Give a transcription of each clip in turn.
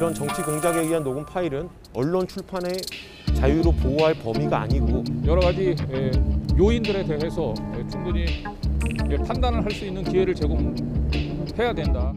이런 정치 공작에 의한 녹음 파일은 언론 출판의 자유로 보호할 범위가 아니고 여러 가지 요인들에 대해서 충분히 판단을 할 수 있는 기회를 제공해야 된다.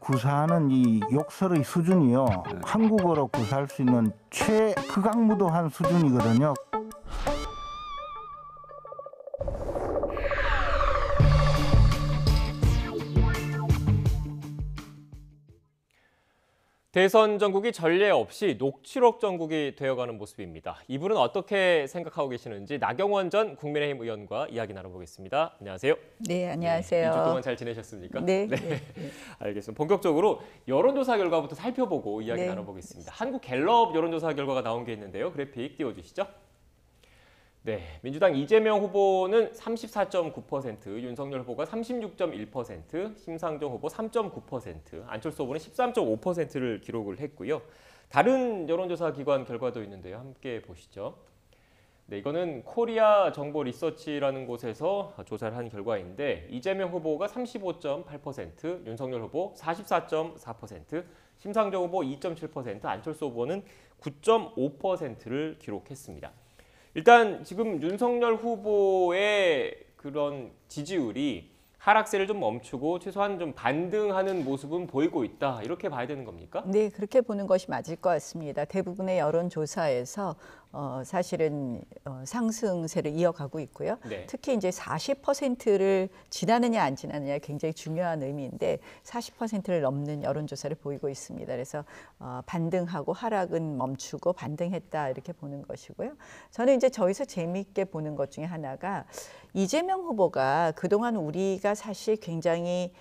구사하는 이 욕설의 수준이요. 한국어로 구사할 수 있는 최극악무도한 수준이거든요. 대선 전국이 전례 없이 녹취록 전국이 되어가는 모습입니다. 이분은 어떻게 생각하고 계시는지 나경원 전 국민의힘 의원과 이야기 나눠보겠습니다. 안녕하세요. 네, 안녕하세요. 2주 동안 잘 지내셨습니까? 네. 알겠습니다. 본격적으로 여론조사 결과부터 살펴보고 이야기 나눠보겠습니다. 한국 갤럽 여론조사 결과가 나온 게 있는데요. 그래픽 띄워주시죠. 네, 민주당 이재명 후보는 34.9%, 윤석열 후보가 36.1%, 심상정 후보 3.9%, 안철수 후보는 13.5%를 기록을 했고요. 다른 여론조사 기관 결과도 있는데요. 함께 보시죠. 네, 이거는 코리아 정보 리서치라는 곳에서 조사를 한 결과인데 이재명 후보가 35.8%, 윤석열 후보 44.4%, 심상정 후보 2.7%, 안철수 후보는 9.5%를 기록했습니다. 일단 지금 윤석열 후보의 그런 지지율이 하락세를 좀 멈추고 최소한 좀 반등하는 모습은 보이고 있다. 이렇게 봐야 되는 겁니까? 네, 그렇게 보는 것이 맞을 것 같습니다. 대부분의 여론조사에서 사실은 상승세를 이어가고 있고요. 네. 특히 이제 40%를 지나느냐 안 지나느냐 굉장히 중요한 의미인데 40%를 넘는 여론조사를 보이고 있습니다. 그래서 반등하고 하락은 멈추고 반등했다 이렇게 보는 것이고요. 저는 이제 저기서 재미있게 보는 것 중에 하나가 이재명 후보가 그동안 우리가 사실 굉장히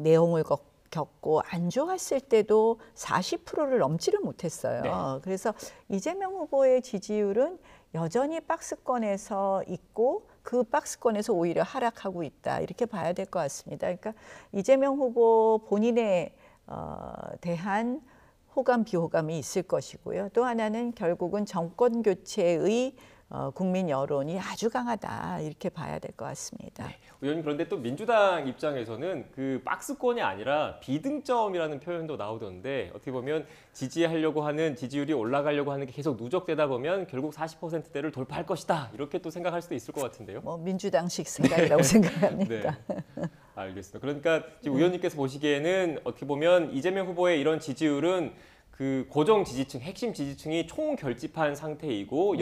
내용을 겪고 안 좋았을 때도 40%를 넘지를 못했어요. 네. 그래서 이재명 후보의 지지율은 여전히 박스권에서 있고 그 박스권에서 오히려 하락하고 있다. 이렇게 봐야 될 것 같습니다. 그러니까 이재명 후보 본인에 대한 호감, 비호감이 있을 것이고요. 또 하나는 결국은 정권 교체의 국민 여론이 아주 강하다 이렇게 봐야 될 것 같습니다. 네. 의원님 그런데 또 민주당 입장에서는 그 박스권이 아니라 비등점이라는 표현도 나오던데 어떻게 보면 지지하려고 하는 지지율이 올라가려고 하는 게 계속 누적되다 보면 결국 40%대를 돌파할 것이다 이렇게 또 생각할 수도 있을 것 같은데요. 뭐 민주당식 생각이라고 생각합니다. 네. 알겠습니다. 그러니까 지금 의원님께서 보시기에는 어떻게 보면 이재명 후보의 이런 지지율은 그 고정 지지층, 핵심 지지층이 총결집한 상태이고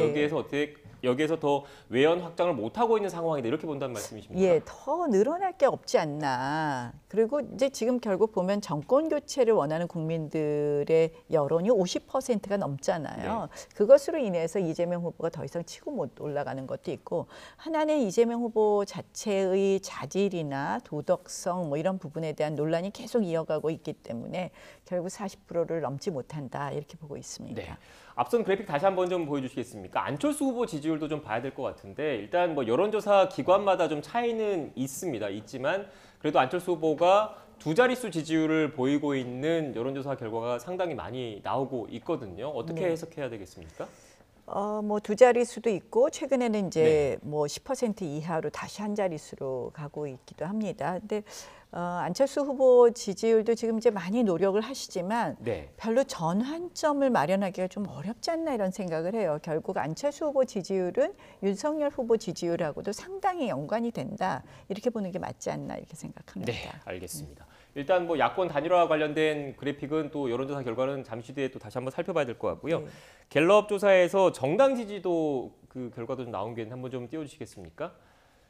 여기에서 더 외연 확장을 못하고 있는 상황이다 이렇게 본다는 말씀이십니까? 예, 더 늘어날 게 없지 않나. 그리고 이제 지금 결국 보면 정권 교체를 원하는 국민들의 여론이 50%가 넘잖아요. 네. 그것으로 인해서 이재명 후보가 더 이상 치고 못 올라가는 것도 있고 하나는 이재명 후보 자체의 자질이나 도덕성 뭐 이런 부분에 대한 논란이 계속 이어가고 있기 때문에 결국 40%를 넘지 못한다 이렇게 보고 있습니다. 네. 앞선 그래픽 다시 한번 좀 보여주시겠습니까? 안철수 후보 지지율도 좀 봐야 될 것 같은데 일단 뭐 여론조사 기관마다 좀 차이는 있지만 그래도 안철수 후보가 두 자릿수 지지율을 보이고 있는 여론조사 결과가 상당히 많이 나오고 있거든요. 어떻게 해석해야 되겠습니까? 뭐 두 자릿수도 있고 최근에는 이제 뭐 10% 이하로 다시 한 자릿수로 가고 있기도 합니다. 근데 안철수 후보 지지율도 지금 이제 많이 노력을 하시지만 별로 전환점을 마련하기가 좀 어렵지 않나 이런 생각을 해요. 결국 안철수 후보 지지율은 윤석열 후보 지지율하고도 상당히 연관이 된다. 이렇게 보는 게 맞지 않나 이렇게 생각합니다. 네, 알겠습니다. 일단 뭐 야권 단일화 관련된 그래픽은 또 여론조사 결과는 잠시 뒤에 또 다시 한번 살펴봐야 될 것 같고요. 갤럽 조사에서 정당 지지도 그 결과도 좀 나온 게 한번 좀 띄워주시겠습니까?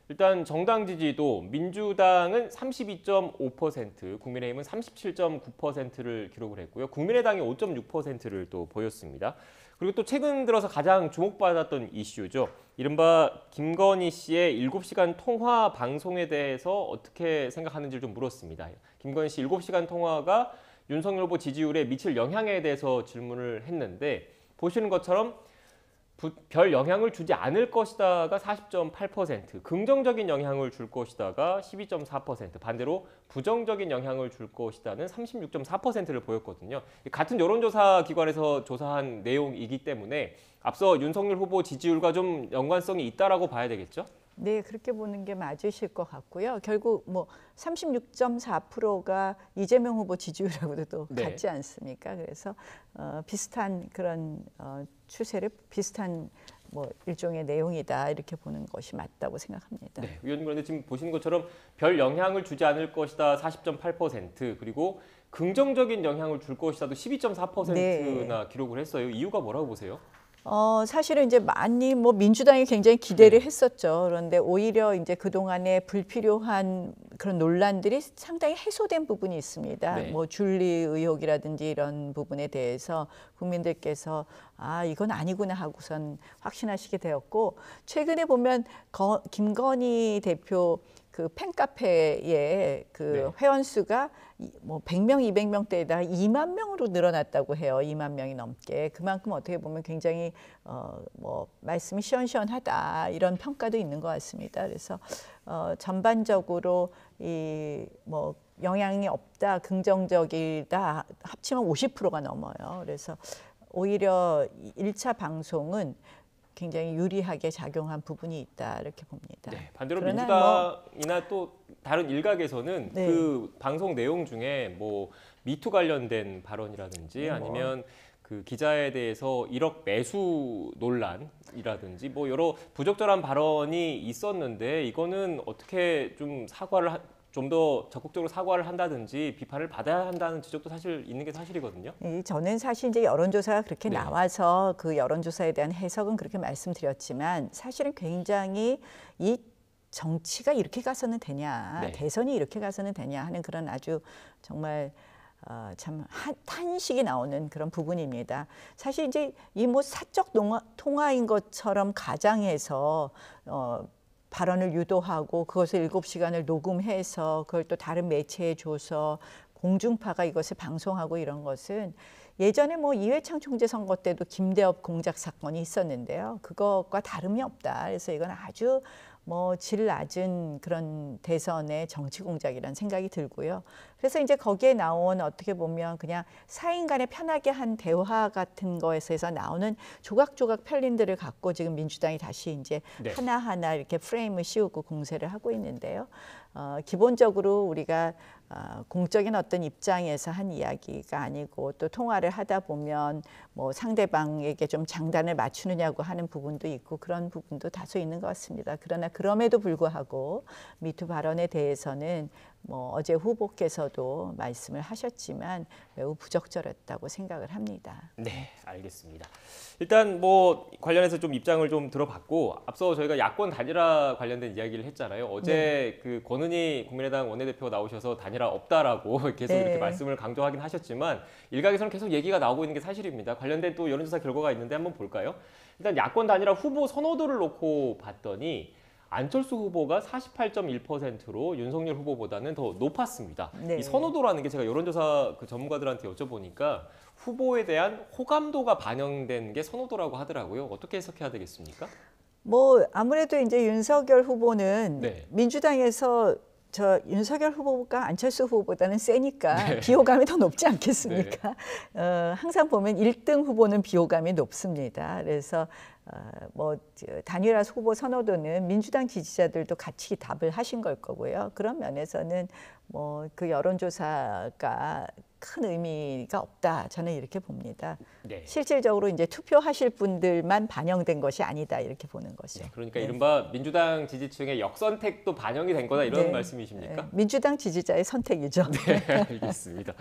일단 정당 지지도 민주당은 32.5%, 국민의힘은 37.9%를 기록을 했고요. 국민의당이 5.6%를 또 보였습니다. 그리고 또 최근 들어서 가장 주목받았던 이슈죠. 이른바 김건희 씨의 7시간 통화 방송에 대해서 어떻게 생각하는지를 좀 물었습니다. 김건희 씨 7시간 통화가 윤석열 후보 지지율에 미칠 영향에 대해서 질문을 했는데 보시는 것처럼 별 영향을 주지 않을 것이다가 40.8%, 긍정적인 영향을 줄 것이다가 12.4%, 반대로 부정적인 영향을 줄 것이다는 36.4%를 보였거든요. 같은 여론조사 기관에서 조사한 내용이기 때문에 앞서 윤석열 후보 지지율과 좀 연관성이 있다라고 봐야 되겠죠? 네, 그렇게 보는 게 맞으실 것 같고요. 결국 뭐 36.4%가 이재명 후보 지지율하고도 또 네. 같지 않습니까? 그래서 비슷한 그런 추세를 비슷한 뭐 일종의 내용이다 이렇게 보는 것이 맞다고 생각합니다. 네, 의원님 그런데 지금 보시는 것처럼 별 영향을 주지 않을 것이다 40.8% 그리고 긍정적인 영향을 줄 것이다도 12.4%나 기록을 했어요. 이유가 뭐라고 보세요? 사실은 이제 많이 뭐 민주당이 굉장히 기대를 했었죠. 그런데 오히려 이제 그동안에 불필요한 그런 논란들이 상당히 해소된 부분이 있습니다. 네. 뭐 줄리 의혹이라든지 이런 부분에 대해서 국민들께서 아, 이건 아니구나 하고선 확신하시게 되었고, 최근에 보면 김건희 대표 그 팬카페에 그 네. 회원 수가 뭐 100명, 200명대에다가 2만 명으로 늘어났다고 해요. 2만 명이 넘게. 그만큼 어떻게 보면 굉장히 뭐 말씀이 시원시원하다 이런 평가도 있는 것 같습니다. 그래서 전반적으로 이 뭐 영향이 없다, 긍정적이다 합치면 50%가 넘어요. 그래서 오히려 1차 방송은 굉장히 유리하게 작용한 부분이 있다 이렇게 봅니다. 네, 반대로 그러나 민주당이나 또 다른 일각에서는 네. 그 방송 내용 중에 뭐 미투 관련된 발언이라든지 네, 뭐. 아니면 그 기자에 대해서 1억 매수 논란이라든지 뭐 여러 부적절한 발언이 있었는데 이거는 어떻게 좀 좀 더 적극적으로 사과를 한다든지 비판을 받아야 한다는 지적도 사실 있는 게 사실이거든요. 저는 사실 이제 여론조사가 그렇게 네. 나와서 그 여론조사에 대한 해석은 그렇게 말씀드렸지만 사실은 굉장히 이 정치가 이렇게 가서는 되냐, 네. 대선이 이렇게 가서는 되냐 하는 그런 아주 정말 참 탄식이 나오는 그런 부분입니다. 사실 이제 이 뭐 사적 통화인 것처럼 가장해서 발언을 유도하고 그것을 7시간을 녹음해서 그걸 또 다른 매체에 줘서 공중파가 이것을 방송하고 이런 것은 예전에 뭐 이회창 총재 선거 때도 김대엽 공작 사건이 있었는데요. 그것과 다름이 없다. 그래서 이건 아주 뭐 질 낮은 그런 대선의 정치 공작이라는 생각이 들고요. 그래서 이제 거기에 나온 어떻게 보면 그냥 사인 간에 편하게 한 대화 같은 거에서 나오는 조각조각 편린들을 갖고 지금 민주당이 다시 이제 네. 하나하나 이렇게 프레임을 씌우고 공세를 하고 있는데요. 기본적으로 우리가 공적인 어떤 입장에서 한 이야기가 아니고 또 통화를 하다 보면 뭐 상대방에게 좀 장단을 맞추느냐고 하는 부분도 있고 그런 부분도 다소 있는 것 같습니다. 그러나 그럼에도 불구하고 미투 발언에 대해서는 뭐 어제 후보께서도 말씀을 하셨지만 매우 부적절했다고 생각을 합니다. 네, 알겠습니다. 일단 뭐 관련해서 좀 입장을 좀 들어봤고 앞서 저희가 야권 단일화 관련된 이야기를 했잖아요. 어제 그 권은희 국민의당 원내대표가 나오셔서 단일화 없다라고 계속 이렇게 말씀을 강조하긴 하셨지만 일각에서는 계속 얘기가 나오고 있는 게 사실입니다. 관련된 또 여론조사 결과가 있는데 한번 볼까요? 일단 야권 단일화 후보 선호도를 놓고 봤더니 안철수 후보가 48.1%로 윤석열 후보보다는 더 높았습니다. 네. 이 선호도라는 게 제가 여론조사 그 전문가들한테 여쭤보니까 후보에 대한 호감도가 반영된 게 선호도라고 하더라고요. 어떻게 해석해야 되겠습니까? 뭐 아무래도 이제 윤석열 후보는 네. 민주당에서 저 윤석열 후보가 안철수 후보보다는 세니까 비호감이 더 높지 않겠습니까? 항상 보면 1등 후보는 비호감이 높습니다. 그래서 뭐 단일화 후보 선호도는 민주당 지지자들도 같이 답을 하신 걸 거고요. 그런 면에서는 뭐 그 여론조사가 큰 의미가 없다. 저는 이렇게 봅니다. 네. 실질적으로 이제 투표하실 분들만 반영된 것이 아니다. 이렇게 보는 것이죠. 네, 그러니까 이른바 민주당 지지층의 역선택도 반영이 된 거다 이런 네. 말씀이십니까? 민주당 지지자의 선택이죠. 네, 알겠습니다.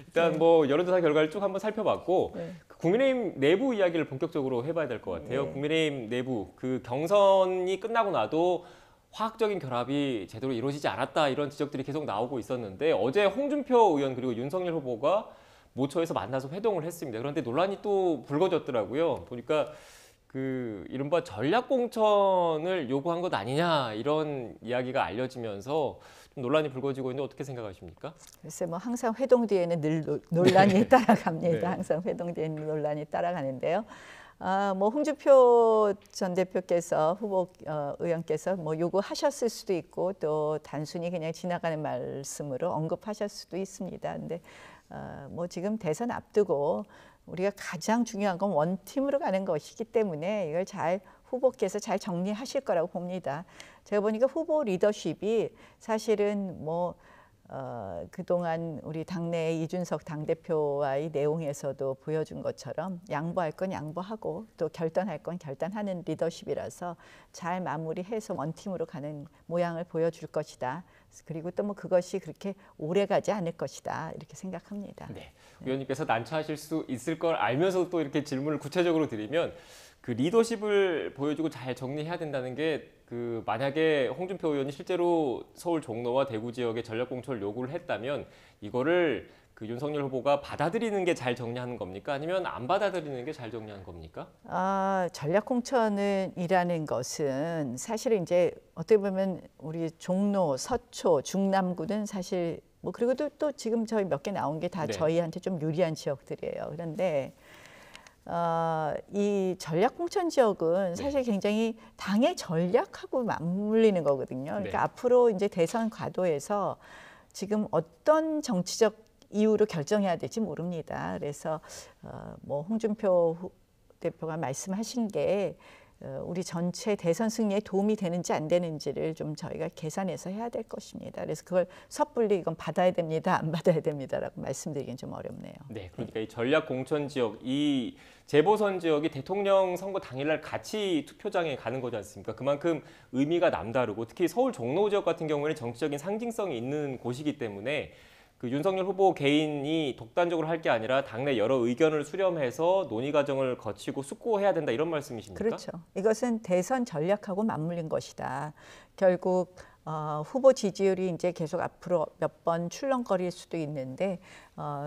일단 뭐 여론조사 결과를 쭉 한번 살펴봤고 그 국민의힘 내부 이야기를 본격적으로 해봐야 될 것 같아요. 국민의힘 내부 그 경선이 끝나고 나도 화학적인 결합이 제대로 이루어지지 않았다 이런 지적들이 계속 나오고 있었는데 어제 홍준표 의원 그리고 윤석열 후보가 모처에서 만나서 회동을 했습니다. 그런데 논란이 또 불거졌더라고요. 보니까 그 이른바 전략 공천을 요구한 것 아니냐 이런 이야기가 알려지면서 좀 논란이 불거지고 있는데 어떻게 생각하십니까? 글쎄 뭐 항상 회동 뒤에는 늘 논란이 따라갑니다. 네. 항상 회동 뒤에는 논란이 따라가는데요. 뭐 홍준표 전 대표께서 후보 의원께서 뭐 요구하셨을 수도 있고 또 단순히 그냥 지나가는 말씀으로 언급하셨을 수도 있습니다. 근데 뭐 지금 대선 앞두고 우리가 가장 중요한 건 원팀으로 가는 것이기 때문에 이걸 잘 후보께서 잘 정리하실 거라고 봅니다. 제가 보니까 후보 리더십이 사실은 뭐 그동안 우리 당내 이준석 당대표와의 내용에서도 보여준 것처럼 양보할 건 양보하고 또 결단할 건 결단하는 리더십이라서 잘 마무리해서 원팀으로 가는 모양을 보여줄 것이다. 그리고 또 뭐 그것이 그렇게 오래 가지 않을 것이다. 이렇게 생각합니다. 네. 의원님께서 난처하실 수 있을 걸 알면서 또 이렇게 질문을 구체적으로 드리면 그 리더십을 보여주고 잘 정리해야 된다는 게 그 만약에 홍준표 의원이 실제로 서울 종로와 대구 지역에 전략 공천을 요구를 했다면 이거를 그 윤석열 후보가 받아들이는 게 잘 정리하는 겁니까? 아니면 안 받아들이는 게 잘 정리하는 겁니까? 전략 공천이라는 것은 사실 이제 어떻게 보면 우리 종로, 서초, 중남구는 사실 뭐 그리고 또 지금 저희 몇 개 나온 게 다 네. 저희한테 좀 유리한 지역들이에요. 그런데 이 전략 공천 지역은 사실 굉장히 당의 전략하고 맞물리는 거거든요. 그러니까 네. 앞으로 이제 대선 과도에서 지금 어떤 정치적 이유로 결정해야 될지 모릅니다. 그래서 뭐 홍준표 대표가 말씀하신 게 우리 전체 대선 승리에 도움이 되는지 안 되는지를 좀 저희가 계산해서 해야 될 것입니다. 그래서 그걸 섣불리 이건 받아야 됩니다, 안 받아야 됩니다라고 말씀드리긴 좀 어렵네요. 네, 그러니까 이 전략 공천 지역, 이 재보선 지역이 대통령 선거 당일날 같이 투표장에 가는 거지 않습니까? 그만큼 의미가 남다르고 특히 서울 종로 지역 같은 경우에는 정치적인 상징성이 있는 곳이기 때문에 그 윤석열 후보 개인이 독단적으로 할 게 아니라 당내 여러 의견을 수렴해서 논의 과정을 거치고 숙고해야 된다 이런 말씀이십니까? 그렇죠. 이것은 대선 전략하고 맞물린 것이다. 결국 후보 지지율이 이제 계속 앞으로 몇 번 출렁거릴 수도 있는데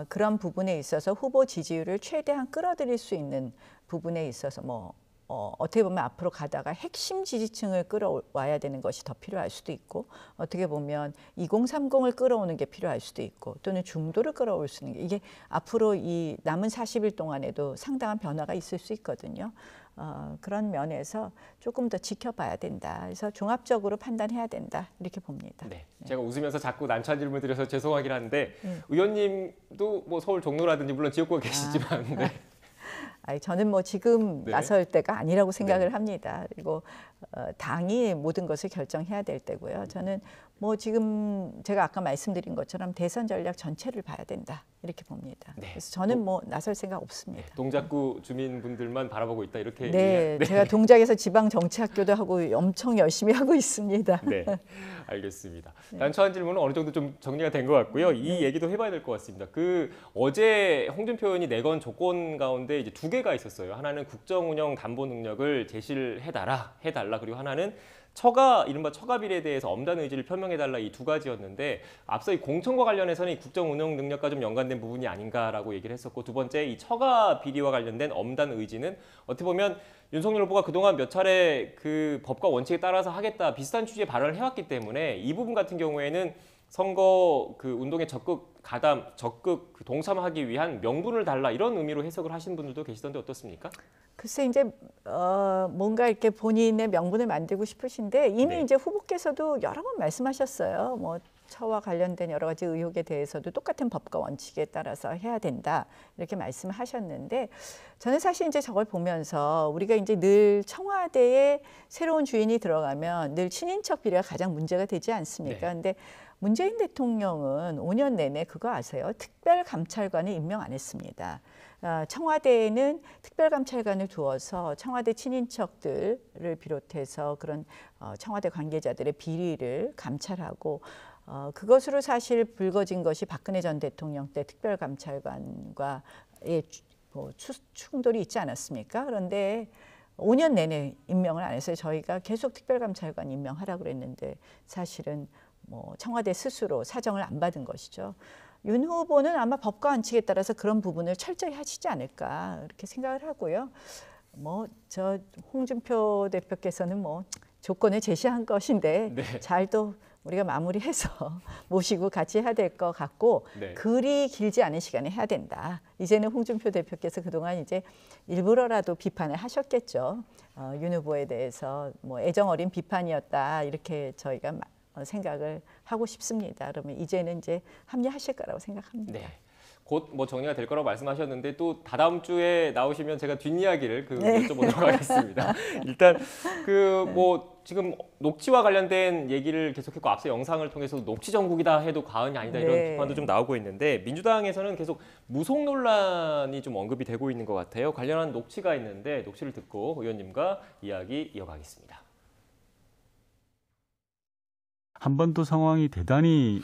그런 부분에 있어서 후보 지지율을 최대한 끌어들일 수 있는 부분에 있어서 뭐 어떻게 보면 앞으로 가다가 핵심 지지층을 끌어와야 되는 것이 더 필요할 수도 있고 어떻게 보면 2030을 끌어오는 게 필요할 수도 있고 또는 중도를 끌어올 수 있는 게 이게 앞으로 이 남은 40일 동안에도 상당한 변화가 있을 수 있거든요. 그런 면에서 조금 더 지켜봐야 된다. 그래서 종합적으로 판단해야 된다. 이렇게 봅니다. 네, 제가 웃으면서 자꾸 난처한 질문 드려서 죄송하긴 한데 의원님도 뭐 서울 종로라든지 물론 지역구가 계시지만 네. 저는 뭐 지금 네. 나설 때가 아니라고 생각을 합니다. 그리고 당이 모든 것을 결정해야 될 때고요. 저는 뭐 지금 제가 아까 말씀드린 것처럼 대선 전략 전체를 봐야 된다 이렇게 봅니다. 네. 그래서 저는 뭐 나설 생각 없습니다. 동작구 주민분들만 바라보고 있다 이렇게 네, 제가 동작에서 지방 정치학교도 하고 엄청 열심히 하고 있습니다. 네, 알겠습니다. 난처한 질문은 어느 정도 좀 정리가 된 것 같고요. 이 얘기도 해봐야 될 것 같습니다. 그 어제 홍준표 의원이 내건 조건 가운데 이제 두 개가 있었어요. 하나는 국정운영 담보 능력을 제시를 해달라. 그리고 하나는 이른바 처가 비리에 대해서 엄단 의지를 표명해달라 이 두 가지였는데 앞서 이 공천과 관련해서는 이 국정운영 능력과 좀 연관된 부분이 아닌가라고 얘기를 했었고 두 번째 이 처가 비리와 관련된 엄단 의지는 어떻게 보면 윤석열 후보가 그동안 몇 차례 그 법과 원칙에 따라서 하겠다 비슷한 취지의 발언을 해왔기 때문에 이 부분 같은 경우에는 선거 그 운동에 적극 동참하기 위한 명분을 달라 이런 의미로 해석을 하시는 분들도 계시던데 어떻습니까? 글쎄 이제 뭔가 이렇게 본인의 명분을 만들고 싶으신데 이미 네. 이제 후보께서도 여러 번 말씀하셨어요. 뭐 처와 관련된 여러 가지 의혹에 대해서도 똑같은 법과 원칙에 따라서 해야 된다 이렇게 말씀하셨는데 저는 사실 이제 저걸 보면서 우리가 이제 늘 청와대에 새로운 주인이 들어가면 늘 친인척 비리가 가장 문제가 되지 않습니까? 네. 근데 문재인 대통령은 5년 내내 그거 아세요? 특별감찰관을 임명 안 했습니다. 청와대에는 특별감찰관을 두어서 청와대 친인척들을 비롯해서 그런 청와대 관계자들의 비리를 감찰하고 그것으로 사실 불거진 것이 박근혜 전 대통령 때 특별감찰관과의 충돌이 있지 않았습니까? 그런데 5년 내내 임명을 안 했어요. 저희가 계속 특별감찰관 임명하라고 그랬는데 사실은 뭐 청와대 스스로 사정을 안 받은 것이죠. 윤 후보는 아마 법과 원칙에 따라서 그런 부분을 철저히 하시지 않을까 이렇게 생각을 하고요. 뭐 저 홍준표 대표께서는 뭐 조건을 제시한 것인데 네. 잘 또 우리가 마무리해서 모시고 같이 해야 될 것 같고 네. 그리 길지 않은 시간에 해야 된다. 이제는 홍준표 대표께서 그동안 이제 일부러라도 비판을 하셨겠죠. 윤 후보에 대해서 뭐 애정 어린 비판이었다 이렇게 저희가 생각을 하고 싶습니다. 그러면 이제는 이제 합리하실 거라고 생각합니다. 네. 곧 뭐 정리가 될 거라고 말씀하셨는데 또 다다음 주에 나오시면 제가 뒷이야기를 네. 여쭤보도록 하겠습니다. 일단 그 뭐 지금 녹취와 관련된 얘기를 계속했고 앞서 영상을 통해서 녹취 정국이다 해도 과언이 아니다 이런 네. 비판도 좀 나오고 있는데 민주당에서는 계속 무속 논란이 좀 언급이 되고 있는 것 같아요. 관련한 녹취가 있는데 녹취를 듣고 의원님과 이야기 이어가겠습니다. 한반도 상황이 대단히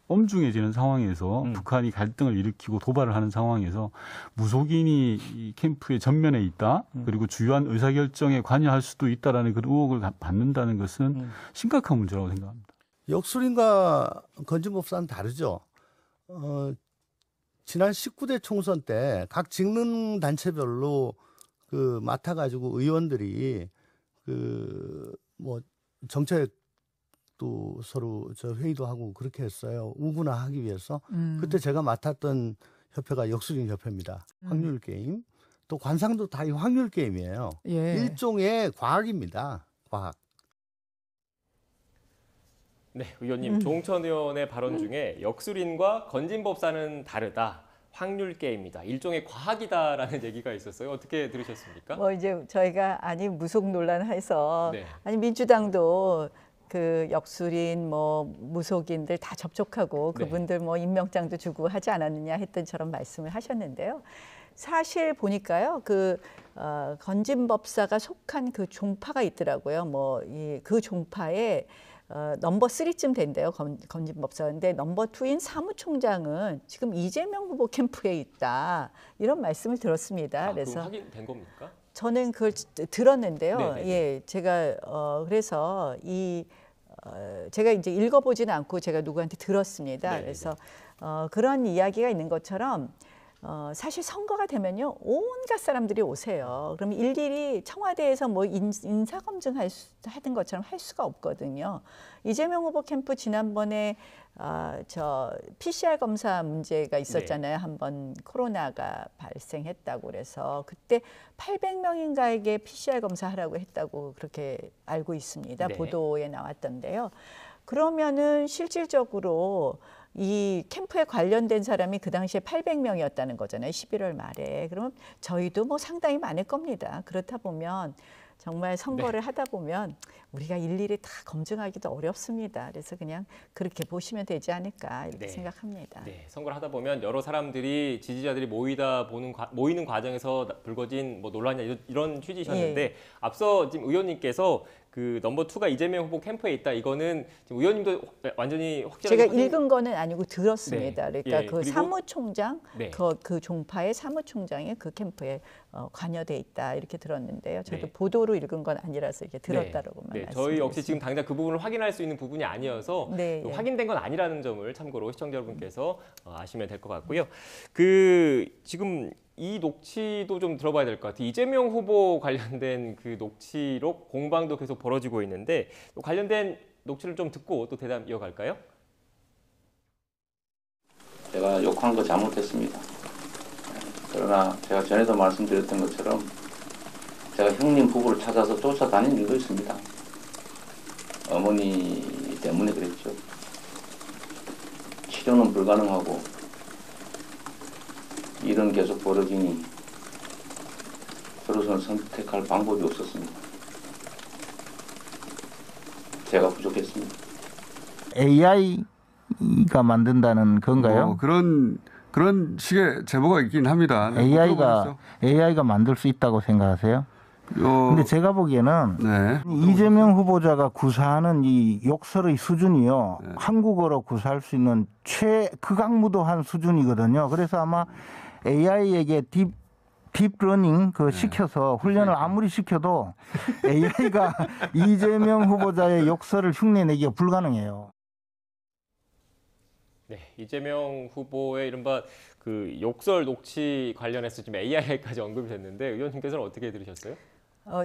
엄중해지는 상황에서 북한이 갈등을 일으키고 도발을 하는 상황에서 무속인이 이 캠프의 전면에 있다. 그리고 주요한 의사결정에 관여할 수도 있다라는 그런 의혹을 받는다는 것은 심각한 문제라고 생각합니다. 역술인과 건진법사는 다르죠. 지난 19대 총선 때 각 직능 단체별로 그 맡아가지고 의원들이 그 뭐 정책도 서로 저 회의도 하고 그렇게 했어요. 우분화하기 위해서. 그때 제가 맡았던 협회가 역술인 협회입니다. 확률 게임. 또 관상도 다 이 확률 게임이에요. 예. 일종의 과학입니다. 과학. 네, 의원님 조홍천 의원의 발언 중에 역술인과 건진법사는 다르다. 확률 게임이다. 일종의 과학이다라는 얘기가 있었어요. 어떻게 들으셨습니까? 뭐 이제 저희가 아니 무속 논란해서 네. 아니 민주당도 그 역술인 뭐 무속인들 다 접촉하고 네. 그분들 뭐 임명장도 주고 하지 않았느냐 했던처럼 말씀을 하셨는데요. 사실 보니까요 그 건진법사가 속한 그 종파가 있더라고요. 뭐 그 종파에 넘버 3쯤 된대요. 건진법사인데 넘버 2인 사무총장은 지금 이재명 후보 캠프에 있다. 이런 말씀을 들었습니다. 그래서 확인된 겁니까? 저는 그걸 들었는데요. 네네네. 예, 제가 그래서 제가 이제 읽어보지는 않고 제가 누구한테 들었습니다. 네네네. 그래서 그런 이야기가 있는 것처럼 사실 선거가 되면요 온갖 사람들이 오세요. 그럼 일일이 청와대에서 뭐 인사 검증 하던 것처럼 할 수가 없거든요. 이재명 후보 캠프 지난번에 저 PCR 검사 문제가 있었잖아요. 한번 코로나가 발생했다고 그래서 그때 800명인가에게 PCR 검사하라고 했다고 그렇게 알고 있습니다. 네. 보도에 나왔던데요. 그러면은 실질적으로 이 캠프에 관련된 사람이 그 당시에 800명이었다는 거잖아요. 11월 말에. 그러면 저희도 뭐 상당히 많을 겁니다. 그렇다 보면 정말 선거를 하다 보면 우리가 일일이 다 검증하기도 어렵습니다. 그래서 그냥 그렇게 보시면 되지 않을까 이렇게 네. 생각합니다. 네, 선거를 하다 보면 여러 사람들이 지지자들이 모이는 과정에서 불거진 뭐 논란이나 이런 취지셨는데 예. 앞서 지금 의원님께서 그 넘버 2가 이재명 후보 캠프에 있다. 이거는 지금 의원님도 완전히 확실하게 제가 읽은 거는 아니고 들었습니다. 네. 그러니까 예, 그 그리고- 사무총장, 네. 그 종파의 사무총장이 그 캠프에 관여돼 있다 이렇게 들었는데요. 저도 네. 보도로 읽은 건 아니라서 이렇게 들었다라고만 네, 말씀드리겠습니다. 저희 역시 지금 당장 그 부분을 확인할 수 있는 부분이 아니어서 네, 예. 확인된 건 아니라는 점을 참고로 시청자 여러분께서 아시면 될 것 같고요. 그 지금 이 녹취도 좀 들어봐야 될 것 같아요. 이재명 후보 관련된 그 녹취록 공방도 계속 벌어지고 있는데 관련된 녹취를 좀 듣고 또 대담 이어갈까요? 제가 욕한 거 잘못했습니다. 그러나 제가 전에도 말씀드렸던 것처럼 제가 형님 부부를 찾아서 쫓아다닌 일도 있습니다. 어머니 때문에 그랬죠. 치료는 불가능하고 일은 계속 벌어지니 저로서는 선택할 방법이 없었습니다. 제가 부족했습니다. AI가 만든다는 건가요? 그런 식의 제보가 있긴 합니다. AI가 만들 수 있다고 생각하세요? 근데 제가 보기에는 네. 이재명 후보자가 구사하는 이 욕설의 수준이요. 네. 한국어로 구사할 수 있는 극악무도한 수준이거든요. 그래서 아마 AI에게 딥러닝 시켜서 훈련을 아무리 시켜도 AI가 이재명 후보자의 욕설을 흉내내기가 불가능해요. 네, 이재명 후보의 이른바 그 욕설 녹취 관련해서 지금 AI까지 언급이 됐는데 의원님께서는 어떻게 들으셨어요?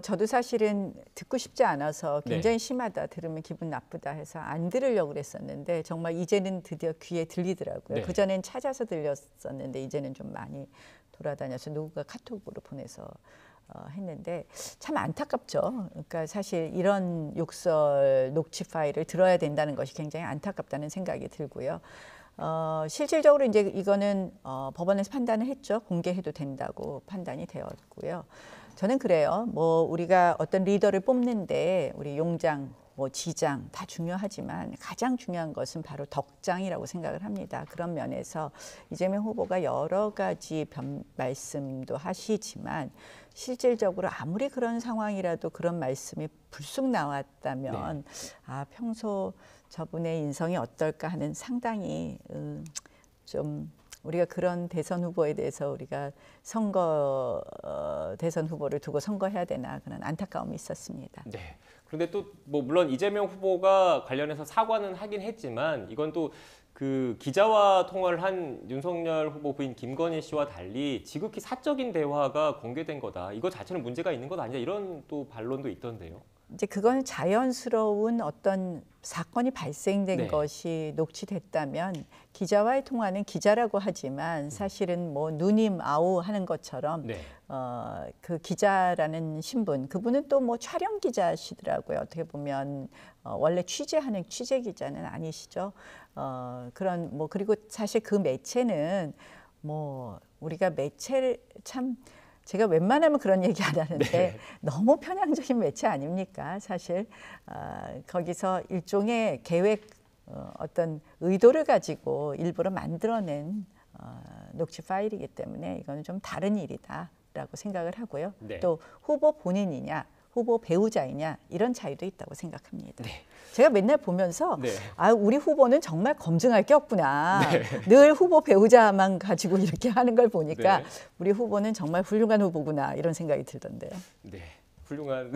저도 사실은 듣고 싶지 않아서 굉장히 심하다, 들으면 기분 나쁘다 해서 안 들으려고 그랬었는데 정말 이제는 드디어 귀에 들리더라고요. 네. 그전엔 찾아서 들렸었는데 이제는 좀 많이 돌아다녀서 누군가 카톡으로 보내서 했는데 참 안타깝죠. 그러니까 사실 이런 욕설 녹취 파일을 들어야 된다는 것이 굉장히 안타깝다는 생각이 들고요. 실질적으로 이제 이거는 법원에서 판단을 했죠. 공개해도 된다고 판단이 되었고요. 저는 그래요. 뭐 우리가 어떤 리더를 뽑는데 우리 용장, 뭐 지장 다 중요하지만 가장 중요한 것은 바로 덕장이라고 생각을 합니다. 그런 면에서 이재명 후보가 여러 가지 말씀도 하시지만 실질적으로 아무리 그런 상황이라도 그런 말씀이 불쑥 나왔다면 평소 저분의 인성이 어떨까 하는 상당히 좀 우리가 그런 대선 후보에 대해서 우리가 대선 후보를 두고 선거해야 되나 그런 안타까움이 있었습니다. 네. 그런데 또 뭐 물론 이재명 후보가 관련해서 사과는 하긴 했지만 이건 또 그 기자와 통화를 한 윤석열 후보 부인 김건희 씨와 달리 지극히 사적인 대화가 공개된 거다. 이거 자체는 문제가 있는 것 아니냐 이런 또 반론도 있던데요. 이제 그건 자연스러운 어떤 사건이 발생된 것이 녹취됐다면 기자와의 통화는 기자라고 하지만 사실은 뭐 누님 아우 하는 것처럼 그 기자라는 신분 그분은 또 뭐 촬영 기자시더라고요. 어떻게 보면 원래 취재하는 취재 기자는 아니시죠. 그런 뭐 그리고 사실 그 매체는 뭐 우리가 매체를 참 제가 웬만하면 그런 얘기 안 하는데 너무 편향적인 매체 아닙니까? 사실 거기서 일종의 계획 어떤 의도를 가지고 일부러 만들어낸 녹취 파일이기 때문에 이거는 좀 다른 일이다라고 생각을 하고요. 또 후보 본인이냐 후보 배우자이냐 이런 차이도 있다고 생각합니다. 제가 맨날 보면서 우리 후보는 정말 검증할 게 없구나. 늘 후보 배우자만 가지고 이렇게 하는 걸 보니까 우리 후보는 정말 훌륭한 후보구나 이런 생각이 들던데요. 네, 훌륭한.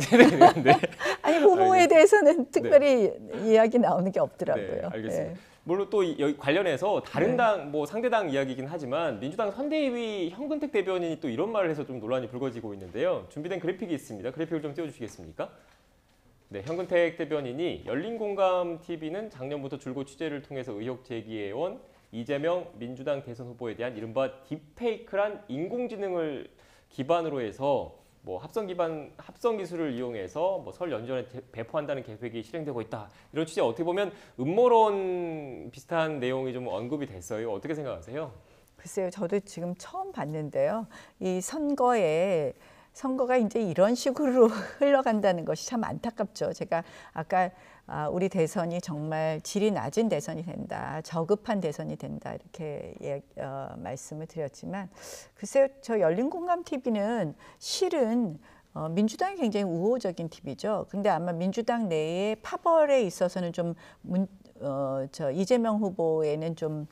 아니 후보에 대해서는 특별히 이야기 나오는 게 없더라고요. 알겠습니다. 물론 또 여기 관련해서 다른 당, 뭐 상대당 이야기이긴 하지만 민주당 선대위 현근택 대변인이 또 이런 말을 해서 좀 논란이 불거지고 있는데요. 준비된 그래픽이 있습니다. 그래픽을 좀 띄워주시겠습니까? 네, 현근택 대변인이 열린공감TV는 작년부터 줄곧 취재를 통해서 의혹 제기해온 이재명 민주당 대선 후보에 대한 이른바 딥페이크란 인공지능을 기반으로 해서 뭐 합성 기술을 이용해서 뭐 설 연전에 배포한다는 계획이 실행되고 있다. 이런 취재 어떻게 보면 음모론 비슷한 내용이 좀 언급이 됐어요. 어떻게 생각하세요? 글쎄요, 저도 지금 처음 봤는데요. 이 선거가 이제 이런 식으로 흘러간다는 것이 참 안타깝죠. 제가 아까 우리 대선이 정말 질이 낮은 대선이 된다, 저급한 대선이 된다 이렇게 말씀을 드렸지만 글쎄요, 저 열린공감TV는 실은 민주당이 굉장히 우호적인 TV죠. 근데 아마 민주당 내에 파벌에 있어서는 좀 이재명 후보에는 좀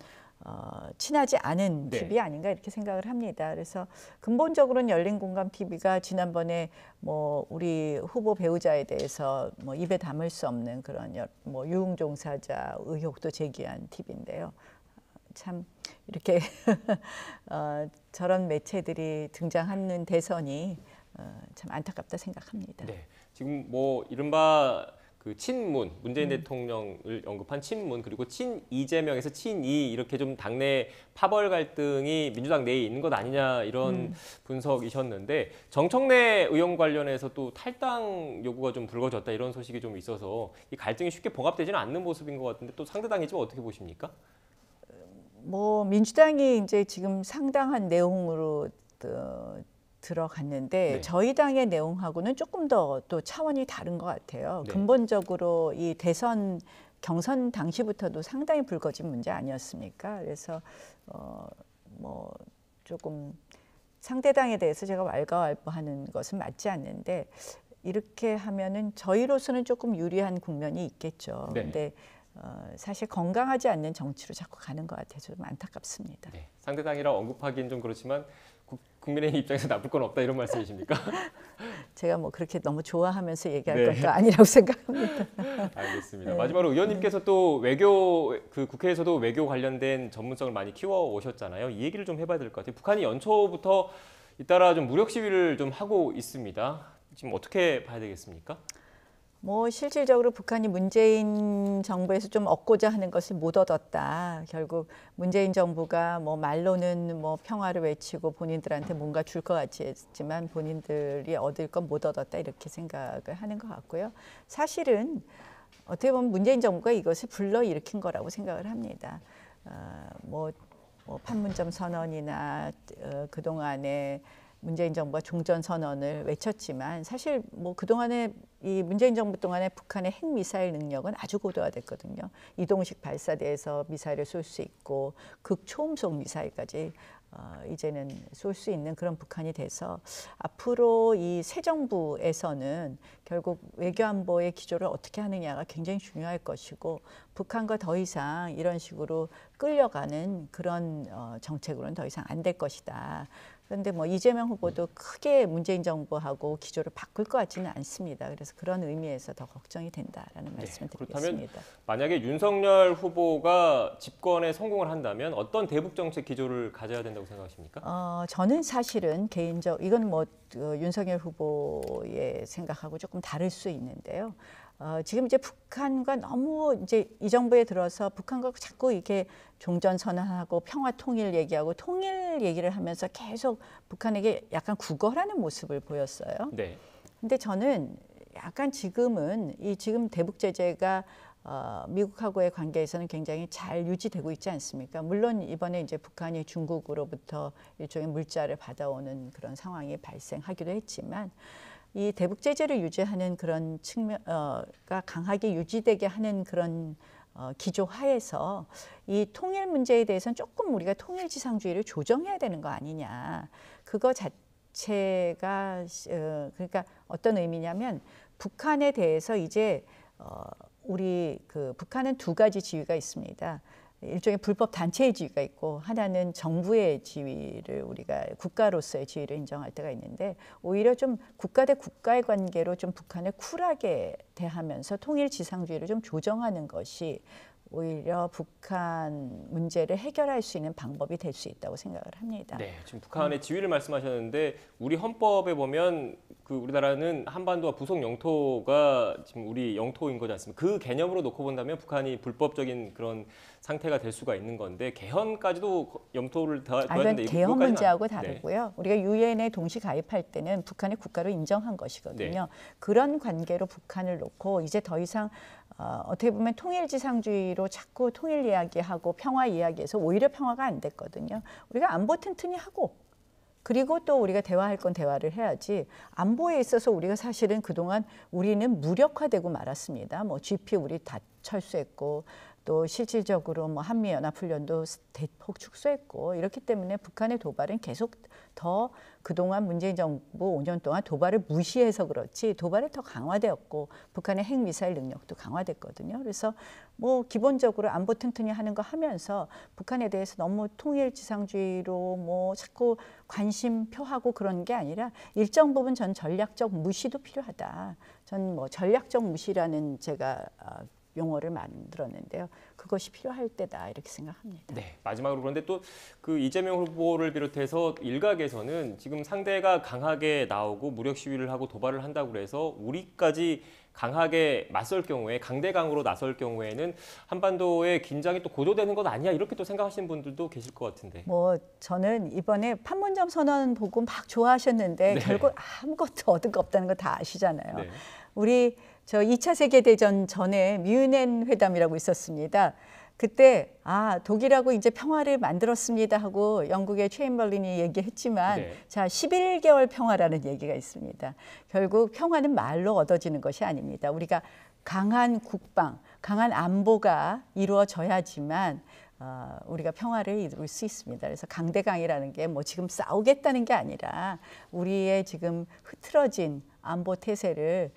친하지 않은 TV 아닌가 이렇게 생각을 합니다. 그래서 근본적으로는 열린공감TV가 지난번에 뭐 우리 후보 배우자에 대해서 뭐 입에 담을 수 없는 그런 뭐 유흥종사자 의혹도 제기한 TV인데요. 참 이렇게 저런 매체들이 등장하는 대선이 참 안타깝다 생각합니다. 네, 지금 뭐 이른바 그 친문, 문재인 대통령을 언급한 친문 그리고 친 이재명에서 친이 이렇게 좀 당내 파벌 갈등이 민주당 내에 있는 것 아니냐 이런 분석이셨는데 정청래 의원 관련해서 또 탈당 요구가 좀 불거졌다 이런 소식이 좀 있어서 이 갈등이 쉽게 봉합되지는 않는 모습인 것 같은데 또 상대당이지만 어떻게 보십니까? 뭐 민주당이 이제 지금 상당한 내용으로 들어갔는데 저희 당의 내용하고는 조금 더 또 차원이 다른 것 같아요. 근본적으로 이 대선 경선 당시부터도 상당히 불거진 문제 아니었습니까? 그래서 뭐 조금 상대당에 대해서 제가 왈가왈부하는 것은 맞지 않는데 이렇게 하면은 저희로서는 조금 유리한 국면이 있겠죠. 근데 사실 건강하지 않는 정치로 자꾸 가는 것 같아서 좀 안타깝습니다. 상대당이라 언급하기는 좀 그렇지만 국민의힘 입장에서 나쁠 건 없다 이런 말씀이십니까? 제가 뭐 그렇게 너무 좋아하면서 얘기할 네. 것도 아니라고 생각합니다. 알겠습니다. 네. 마지막으로 의원님께서 또 외교 그 국회에서도 외교 관련된 전문성을 많이 키워 오셨잖아요. 이 얘기를 좀 해봐야 될 것 같아요. 북한이 연초부터 잇따라 좀 무력 시위를 좀 하고 있습니다. 지금 어떻게 봐야 되겠습니까? 뭐 실질적으로 북한이 문재인 정부에서 좀 얻고자 하는 것을 못 얻었다. 결국 문재인 정부가 뭐 말로는 뭐 평화를 외치고 본인들한테 뭔가 줄 것 같이 했지만 본인들이 얻을 건 못 얻었다 이렇게 생각을 하는 것 같고요. 사실은 어떻게 보면 문재인 정부가 이것을 불러일으킨 거라고 생각을 합니다. 뭐 판문점 선언이나 그동안에 문재인 정부가 종전 선언을 외쳤지만 사실 뭐 그동안에 이 문재인 정부 동안에 북한의 핵미사일 능력은 아주 고도화됐거든요. 이동식 발사대에서 미사일을 쏠 수 있고 극초음속 미사일까지 이제는 쏠 수 있는 그런 북한이 돼서 앞으로 이 새 정부에서는 결국 외교안보의 기조를 어떻게 하느냐가 굉장히 중요할 것이고 북한과 더 이상 이런 식으로 끌려가는 그런 정책으로는 더 이상 안 될 것이다. 그런데 뭐 이재명 후보도 크게 문재인 정부하고 기조를 바꿀 것 같지는 않습니다. 그래서 그런 의미에서 더 걱정이 된다라는 말씀을 드리겠습니다. 그렇다면 만약에 윤석열 후보가 집권에 성공을 한다면 어떤 대북 정책 기조를 가져야 된다고 생각하십니까? 저는 사실은 이건 뭐 윤석열 후보의 생각하고 조금 다를 수 있는데요. 지금 이제 북한과 너무 이제 이 정부에 들어서 북한과 자꾸 이렇게 종전 선언하고 평화 통일 얘기하고 통일 얘기를 하면서 계속 북한에게 약간 구걸하는 모습을 보였어요. 네. 근데 저는 약간 지금은 지금 대북 제재가 미국하고의 관계에서는 굉장히 잘 유지되고 있지 않습니까? 물론 이번에 이제 북한이 중국으로부터 일종의 물자를 받아오는 그런 상황이 발생하기도 했지만 이 대북 제재를 유지하는 그런 측면가 강하게 유지되게 하는 그런 기조 하에서 이 통일 문제에 대해서는 조금 우리가 통일지상주의를 조정해야 되는 거 아니냐. 그거 자체가 그러니까 어떤 의미냐면 북한에 대해서 이제 우리 북한은 두 가지 지위가 있습니다. 일종의 불법 단체의 지위가 있고 하나는 정부의 지위를 우리가 국가로서의 지위를 인정할 때가 있는데 오히려 좀 국가 대 국가의 관계로 좀 북한을 쿨하게 대하면서 통일지상주의를 좀 조정하는 것이 오히려 북한 문제를 해결할 수 있는 방법이 될 수 있다고 생각을 합니다. 네, 지금 북한의 지위를 말씀하셨는데 우리 헌법에 보면 우리나라는 한반도와 부속 영토가 지금 우리 영토인 거지 않습니까? 그 개념으로 놓고 본다면 북한이 불법적인 그런 상태가 될 수가 있는 건데 개헌까지도 영토를 둬야 되는데 개헌 문제하고 다르고요. 네. 우리가 유엔에 동시 가입할 때는 북한을 국가로 인정한 것이거든요. 네. 그런 관계로 북한을 놓고 이제 더 이상 어떻게 보면 통일지상주의로 자꾸 통일 이야기하고 평화 이야기해서 오히려 평화가 안 됐거든요. 우리가 안보 튼튼히 하고 그리고 또 우리가 대화할 건 대화를 해야지 안보에 있어서 우리가 사실은 그동안 우리는 무력화되고 말았습니다. 뭐 GP 우리 다 철수했고 또 실질적으로 뭐 한미연합훈련도 대폭 축소했고 이렇기 때문에 북한의 도발은 계속 더 그동안 문재인 정부 5년 동안 도발을 무시해서 그렇지 도발이 더 강화되었고 북한의 핵미사일 능력도 강화됐거든요. 그래서 뭐 기본적으로 안보 튼튼히 하는 거 하면서 북한에 대해서 너무 통일지상주의로 뭐 자꾸 관심 표하고 그런 게 아니라 일정 부분 전 전략적 무시도 필요하다. 전 뭐 전략적 무시라는 제가 용어를 만들었는데요. 그것이 필요할 때다 이렇게 생각합니다. 네, 마지막으로 그런데 또 그 이재명 후보를 비롯해서 일각에서는 지금 상대가 강하게 나오고 무력 시위를 하고 도발을 한다고 그래서 우리까지 강하게 맞설 경우에 강대강으로 나설 경우에는 한반도의 긴장이 또 고조되는 것 아니야 이렇게 또 생각하시는 분들도 계실 것 같은데. 뭐 저는 이번에 판문점 선언 보고 막 좋아하셨는데 네. 결국 아무것도 얻은 거 없다는 거 다 아시잖아요. 네. 우리 2차 세계대전 전에 뮌헨 회담이라고 있었습니다. 그때 독일하고 이제 평화를 만들었습니다 하고 영국의 체인벌린이 얘기했지만 네. 자 11개월 평화라는 얘기가 있습니다. 결국 평화는 말로 얻어지는 것이 아닙니다. 우리가 강한 국방, 강한 안보가 이루어져야지만 우리가 평화를 이룰 수 있습니다. 그래서 강대강이라는 게 뭐 지금 싸우겠다는 게 아니라 우리의 지금 흐트러진 안보 태세를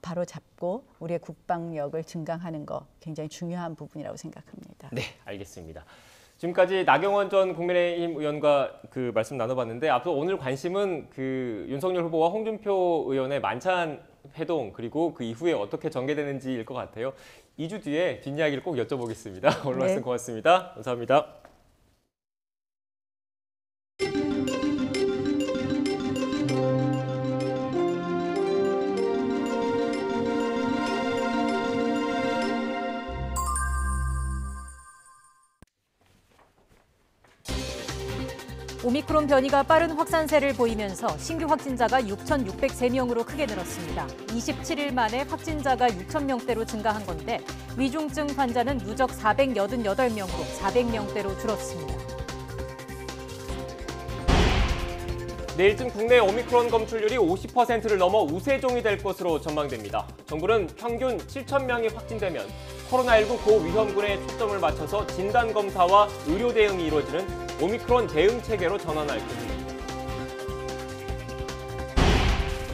바로 잡고 우리의 국방력을 증강하는 거 굉장히 중요한 부분이라고 생각합니다. 네, 알겠습니다. 지금까지 나경원 전 국민의힘 의원과 그 말씀 나눠봤는데 앞서 오늘 관심은 그 윤석열 후보와 홍준표 의원의 만찬 회동 그리고 그 이후에 어떻게 전개되는지일 것 같아요. 2주 뒤에 뒷이야기를 꼭 여쭤보겠습니다. 오늘 말씀 고맙습니다. 감사합니다. 오미크론 변이가 빠른 확산세를 보이면서 신규 확진자가 6,603명으로 크게 늘었습니다. 27일 만에 확진자가 6,000명대로 증가한 건데 위중증 환자는 누적 488명으로 400명대로 줄었습니다. 내일쯤 국내 오미크론 검출률이 50%를 넘어 우세종이 될 것으로 전망됩니다. 정부는 평균 7,000명이 확진되면 코로나19 고위험군에 초점을 맞춰서 진단검사와 의료 대응이 이루어지는 오미크론 대응 체계로 전환할 계획입니다.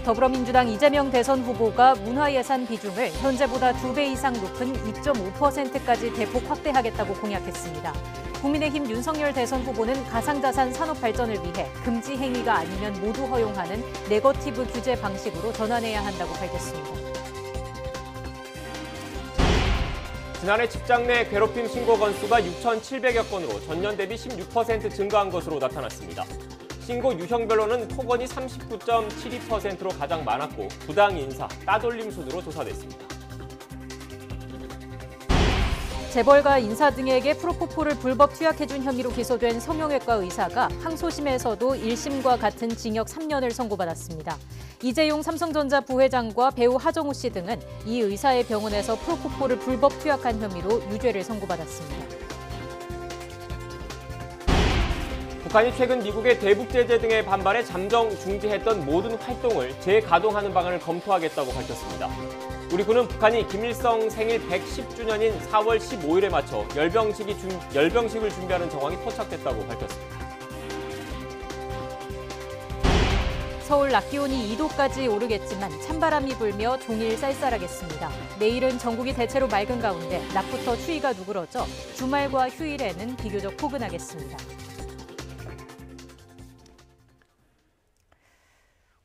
더불어민주당 이재명 대선 후보가 문화예산 비중을 현재보다 2배 이상 높은 2.5%까지 대폭 확대하겠다고 공약했습니다. 국민의힘 윤석열 대선 후보는 가상자산 산업 발전을 위해 금지 행위가 아니면 모두 허용하는 네거티브 규제 방식으로 전환해야 한다고 밝혔습니다. 지난해 직장 내 괴롭힘 신고 건수가 6,700여 건으로 전년 대비 16% 증가한 것으로 나타났습니다. 신고 유형별로는 폭언이 39.72%로 가장 많았고 부당 인사, 따돌림 순으로 조사됐습니다. 재벌가 인사 등에게 프로포폴을 불법 투약해준 혐의로 기소된 성형외과 의사가 항소심에서도 1심과 같은 징역 3년을 선고받았습니다. 이재용 삼성전자 부회장과 배우 하정우 씨 등은 이 의사의 병원에서 프로포폴을 불법 투약한 혐의로 유죄를 선고받았습니다. 북한이 최근 미국의 대북 제재 등에 반발해 잠정 중지했던 모든 활동을 재가동하는 방안을 검토하겠다고 밝혔습니다. 우리 군은 북한이 김일성 생일 110주년인 4월 15일에 맞춰 열병식을 준비하는 정황이 포착됐다고 밝혔습니다. 서울 낮 기온이 2도까지 오르겠지만 찬바람이 불며 종일 쌀쌀하겠습니다. 내일은 전국이 대체로 맑은 가운데 낮부터 추위가 누그러져 주말과 휴일에는 비교적 포근하겠습니다.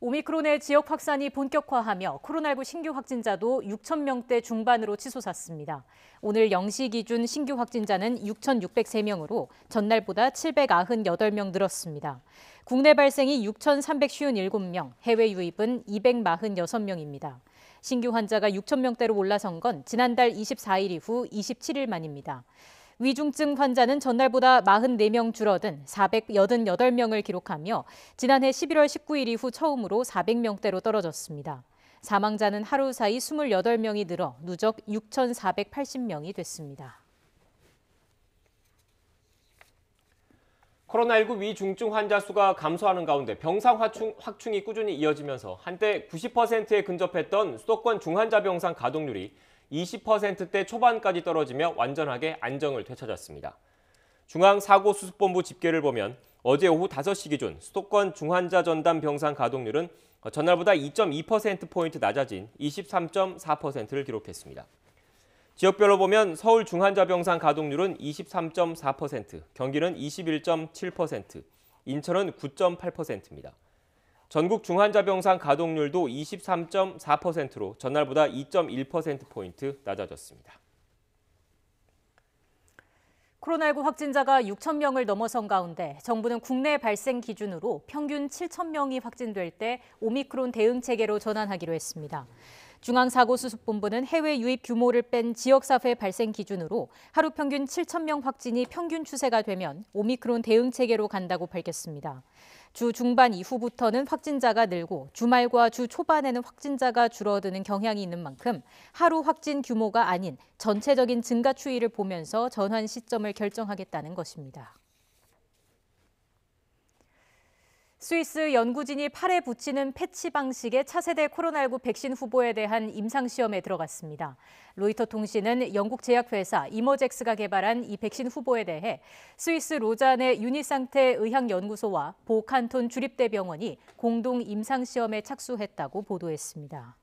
오미크론의 지역 확산이 본격화하며 코로나19 신규 확진자도 6,000명대 중반으로 치솟았습니다. 오늘 0시 기준 신규 확진자는 6,603명으로 전날보다 798명 늘었습니다. 국내 발생이 6,357명, 해외 유입은 246명입니다. 신규 환자가 6,000명대로 올라선 건 지난달 24일 이후 27일 만입니다. 위중증 환자는 전날보다 44명 줄어든 488명을 기록하며 지난해 11월 19일 이후 처음으로 400명대로 떨어졌습니다. 사망자는 하루 사이 28명이 늘어 누적 6,480명이 됐습니다. 코로나19 위중증 환자 수가 감소하는 가운데 병상 확충이 꾸준히 이어지면서 한때 90%에 근접했던 수도권 중환자 병상 가동률이 20%대 초반까지 떨어지며 완전하게 안정을 되찾았습니다. 중앙사고수습본부 집계를 보면 어제 오후 5시 기준 수도권 중환자 전담 병상 가동률은 전날보다 2.2%포인트 낮아진 23.4%를 기록했습니다. 지역별로 보면 서울 중환자 병상 가동률은 23.4%, 경기는 21.7%, 인천은 9.8%입니다. 전국 중환자 병상 가동률도 23.4%로 전날보다 2.1%포인트 낮아졌습니다. 코로나19 확진자가 6,000명을 넘어선 가운데 정부는 국내 발생 기준으로 평균 7,000명이 확진될 때 오미크론 대응 체계로 전환하기로 했습니다. 중앙사고수습본부는 해외 유입 규모를 뺀 지역사회 발생 기준으로 하루 평균 7,000명 확진이 평균 추세가 되면 오미크론 대응 체계로 간다고 밝혔습니다. 주 중반 이후부터는 확진자가 늘고 주말과 주 초반에는 확진자가 줄어드는 경향이 있는 만큼 하루 확진 규모가 아닌 전체적인 증가 추이를 보면서 전환 시점을 결정하겠다는 것입니다. 스위스 연구진이 팔에 붙이는 패치 방식의 차세대 코로나19 백신 후보에 대한 임상시험에 들어갔습니다. 로이터 통신은 영국 제약회사 이머젝스가 개발한 이 백신 후보에 대해 스위스 로잔의 유니상테 의학연구소와 보칸톤 주립대병원이 공동 임상시험에 착수했다고 보도했습니다.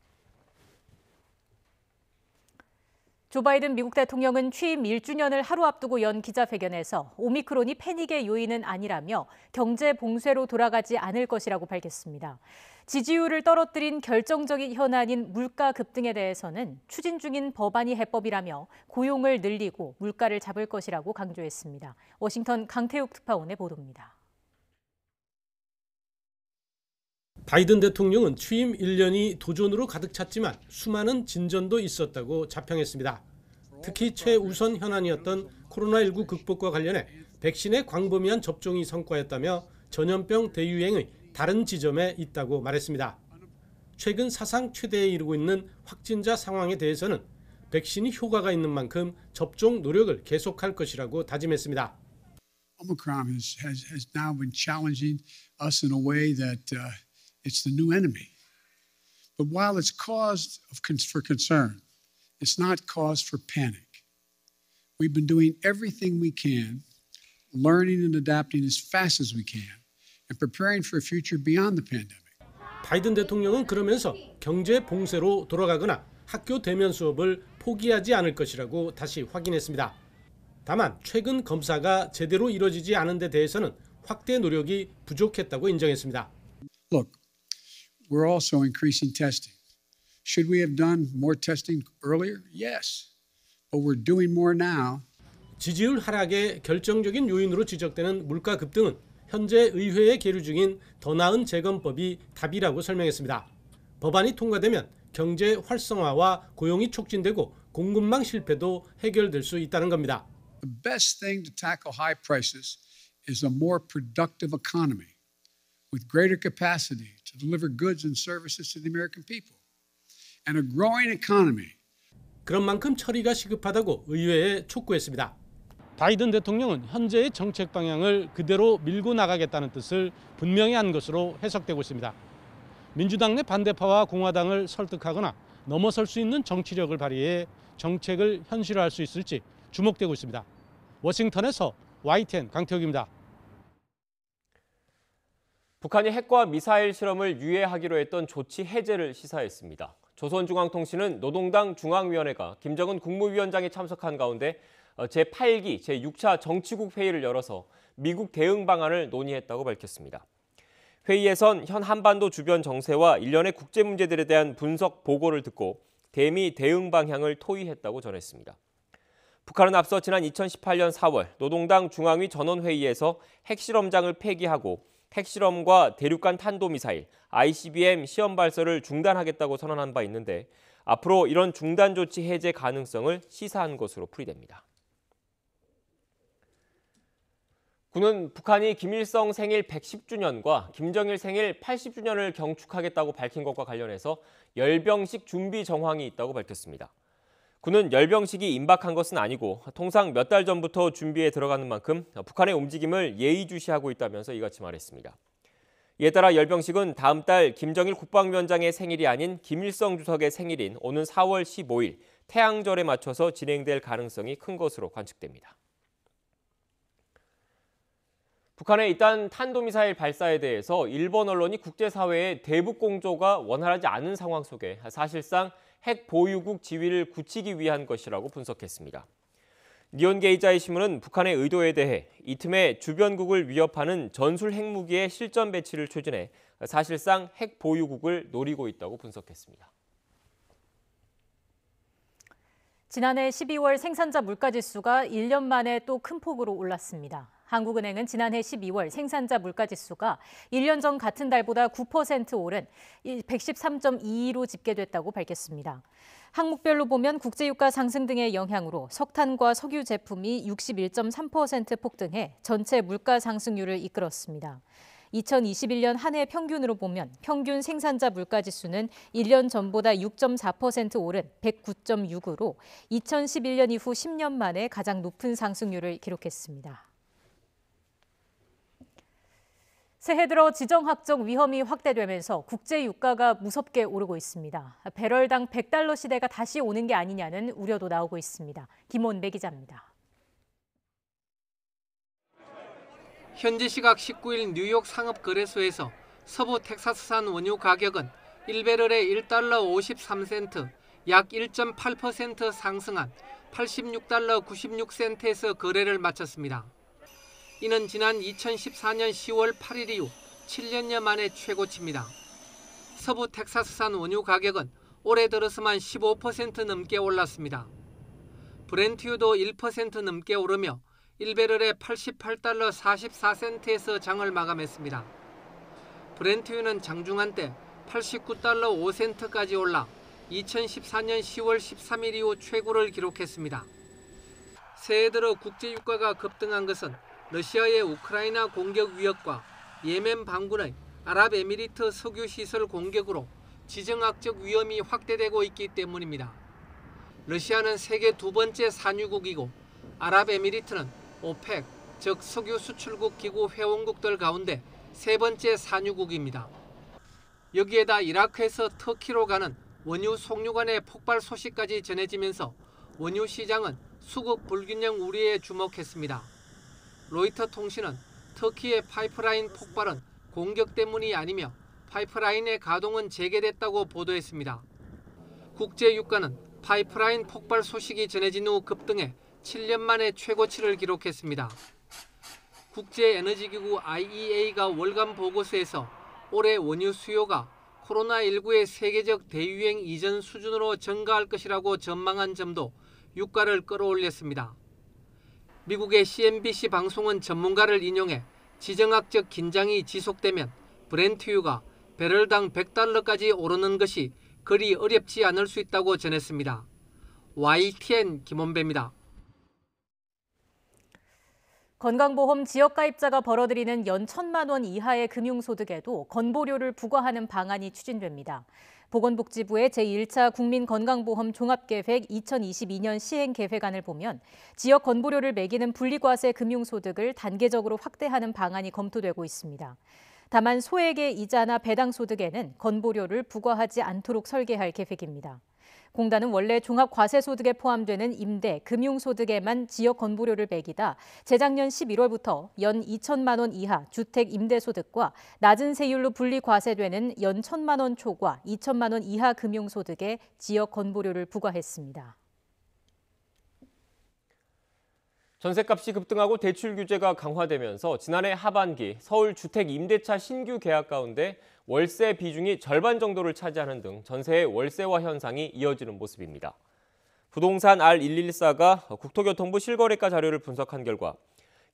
조 바이든 미국 대통령은 취임 1주년을 하루 앞두고 연 기자회견에서 오미크론이 패닉의 요인은 아니라며 경제 봉쇄로 돌아가지 않을 것이라고 밝혔습니다. 지지율을 떨어뜨린 결정적인 현안인 물가 급등에 대해서는 추진 중인 법안이 해법이라며 고용을 늘리고 물가를 잡을 것이라고 강조했습니다. 워싱턴 강태욱 특파원의 보도입니다. 바이든 대통령은 취임 1년이 도전으로 가득 찼지만 수많은 진전도 있었다고 자평했습니다. 특히 최우선 현안이었던 코로나19 극복과 관련해 백신의 광범위한 접종이 성과였다며 전염병 대유행의 다른 지점에 있다고 말했습니다. 최근 사상 최대에 이르고 있는 확진자 상황에 대해서는 백신이 효과가 있는 만큼 접종 노력을 계속할 것이라고 다짐했습니다. Omicron has now been challenging us in a way that it's the new enemy. But while it's cause for concern, it's not cause for panic. We've been doing everything we can, learning and adapting as fast as we can, and preparing for a future beyond the pandemic. 바이든 대통령은 그러면서 경제 봉쇄로 돌아가거나 학교 대면 수업을 포기하지 않을 것이라고 다시 확인했습니다. 다만 최근 검사가 제대로 이뤄지지 않은 데 대해서는 확대 노력이 부족했다고 인정했습니다. Look, we're also increasing testing. Should we have done more testing earlier? Yes. But we're doing more now. 지지율 하락의 결정적인 요인으로 지적되는 물가 급등은 현재 의회에 계류 중인 더 나은 재건법이 답이라고 설명했습니다. 법안이 통과되면 경제 활성화와 고용이 촉진되고 공급망 실패도 해결될 수 있다는 겁니다. The best thing to tackle high prices is a more productive economy with greater capacity to deliver goods and services to the American people. And a growing economy. 그런 만큼 처리가 시급하다고 의회에 촉구했습니다. 바이든 대통령은 현재의 정책 방향을 그대로 밀고 나가겠다는 뜻을 분명히 한 것으로 해석되고 있습니다. 민주당 내 반대파와 공화당을 설득하거나 넘어설 수 있는 정치력을 발휘해 정책을 현실화할 수 있을지 주목되고 있습니다. 워싱턴에서 YTN 강태욱입니다. 북한이 핵과 미사일 실험을 유예하기로 했던 조치 해제를 시사했습니다. 조선중앙통신은 노동당 중앙위원회가 김정은 국무위원장이 참석한 가운데 제8기 제6차 정치국 회의를 열어서 미국 대응 방안을 논의했다고 밝혔습니다. 회의에선 현 한반도 주변 정세와 일련의 국제 문제들에 대한 분석 보고를 듣고 대미 대응 방향을 토의했다고 전했습니다. 북한은 앞서 지난 2018년 4월 노동당 중앙위 전원회의에서 핵실험장을 폐기하고 핵실험과 대륙간 탄도미사일, ICBM 시험 발사를 중단하겠다고 선언한 바 있는데 앞으로 이런 중단 조치 해제 가능성을 시사한 것으로 풀이됩니다. 군은 북한이 김일성 생일 110주년과 김정일 생일 80주년을 경축하겠다고 밝힌 것과 관련해서 열병식 준비 정황이 있다고 밝혔습니다. 군은 열병식이 임박한 것은 아니고 통상 몇 달 전부터 준비에 들어가는 만큼 북한의 움직임을 예의주시하고 있다면서 이같이 말했습니다. 이에 따라 열병식은 다음 달 김정일 국방위원장의 생일이 아닌 김일성 주석의 생일인 오는 4월 15일 태양절에 맞춰서 진행될 가능성이 큰 것으로 관측됩니다. 북한의 이딴 탄도미사일 발사에 대해서 일본 언론이 국제사회의 대북 공조가 원활하지 않은 상황 속에 사실상 핵 보유국 지위를 굳히기 위한 것이라고 분석했습니다. 니혼게이자이 신문은 북한의 의도에 대해 이 틈에 주변국을 위협하는 전술 핵무기의 실전 배치를 추진해 사실상 핵 보유국을 노리고 있다고 분석했습니다. 지난해 12월 생산자 물가지수가 1년 만에 또 큰 폭으로 올랐습니다. 한국은행은 지난해 12월 생산자 물가지수가 1년 전 같은 달보다 9% 오른 113.22로 집계됐다고 밝혔습니다. 항목별로 보면 국제유가 상승 등의 영향으로 석탄과 석유 제품이 61.3% 폭등해 전체 물가 상승률을 이끌었습니다. 2021년 한 해 평균으로 보면 평균 생산자 물가지수는 1년 전보다 6.4% 오른 109.6으로 2011년 이후 10년 만에 가장 높은 상승률을 기록했습니다. 새해 들어 지정학적 위험이 확대되면서 국제 유가가 무섭게 오르고 있습니다. 배럴당 100달러 시대가 다시 오는 게 아니냐는 우려도 나오고 있습니다. 김원배 기자입니다. 현지 시각 19일 뉴욕 상업거래소에서 서부 텍사스산 원유 가격은 1배럴에 $1.53, 약 1.8% 상승한 86달러 96센트에서 거래를 마쳤습니다. 이는 지난 2014년 10월 8일 이후 7년여 만에 최고치입니다. 서부 텍사스산 원유 가격은 올해 들어서만 15% 넘게 올랐습니다. 브렌트유도 1% 넘게 오르며 1배럴에 88달러 44센트에서 장을 마감했습니다. 브렌트유는 장중한 때 89달러 5센트까지 올라 2014년 10월 13일 이후 최고를 기록했습니다. 새해 들어 국제유가가 급등한 것은 러시아의 우크라이나 공격 위협과 예멘 반군의 아랍에미리트 석유시설 공격으로 지정학적 위험이 확대되고 있기 때문입니다. 러시아는 세계 두 번째 산유국이고 아랍에미리트는 오펙, 즉 석유 수출국 기구 회원국들 가운데 세 번째 산유국입니다. 여기에다 이라크에서 터키로 가는 원유 송유관의 폭발 소식까지 전해지면서 원유 시장은 수급 불균형 우려에 주목했습니다. 로이터 통신은 터키의 파이프라인 폭발은 공격 때문이 아니며 파이프라인의 가동은 재개됐다고 보도했습니다. 국제 유가는 파이프라인 폭발 소식이 전해진 후 급등해 7년 만에 최고치를 기록했습니다. 국제에너지기구 IEA가 월간 보고서에서 올해 원유 수요가 코로나19의 세계적 대유행 이전 수준으로 증가할 것이라고 전망한 점도 유가를 끌어올렸습니다. 미국의 CNBC 방송은 전문가를 인용해 지정학적 긴장이 지속되면 브렌트유가 배럴당 100달러까지 오르는 것이 그리 어렵지 않을 수 있다고 전했습니다. YTN 김원배입니다. 건강보험 지역가입자가 벌어들이는 연 1,000만 원 이하의 금융소득에도 건보료를 부과하는 방안이 추진됩니다. 보건복지부의 제1차 국민건강보험 종합계획 2022년 시행계획안을 보면 지역 건보료를 매기는 분리과세 금융소득을 단계적으로 확대하는 방안이 검토되고 있습니다. 다만 소액의 이자나 배당소득에는 건보료를 부과하지 않도록 설계할 계획입니다. 공단은 원래 종합과세소득에 포함되는 임대, 금융소득에만 지역 건보료를 매기다 재작년 11월부터 연 2천만 원 이하 주택 임대소득과 낮은 세율로 분리과세되는 연 1,000만 원 초과 2천만 원 이하 금융소득에 지역 건보료를 부과했습니다. 전셋값이 급등하고 대출 규제가 강화되면서 지난해 하반기 서울 주택 임대차 신규 계약 가운데 월세 비중이 절반 정도를 차지하는 등 전세의 월세화 현상이 이어지는 모습입니다. 부동산 R114가 국토교통부 실거래가 자료를 분석한 결과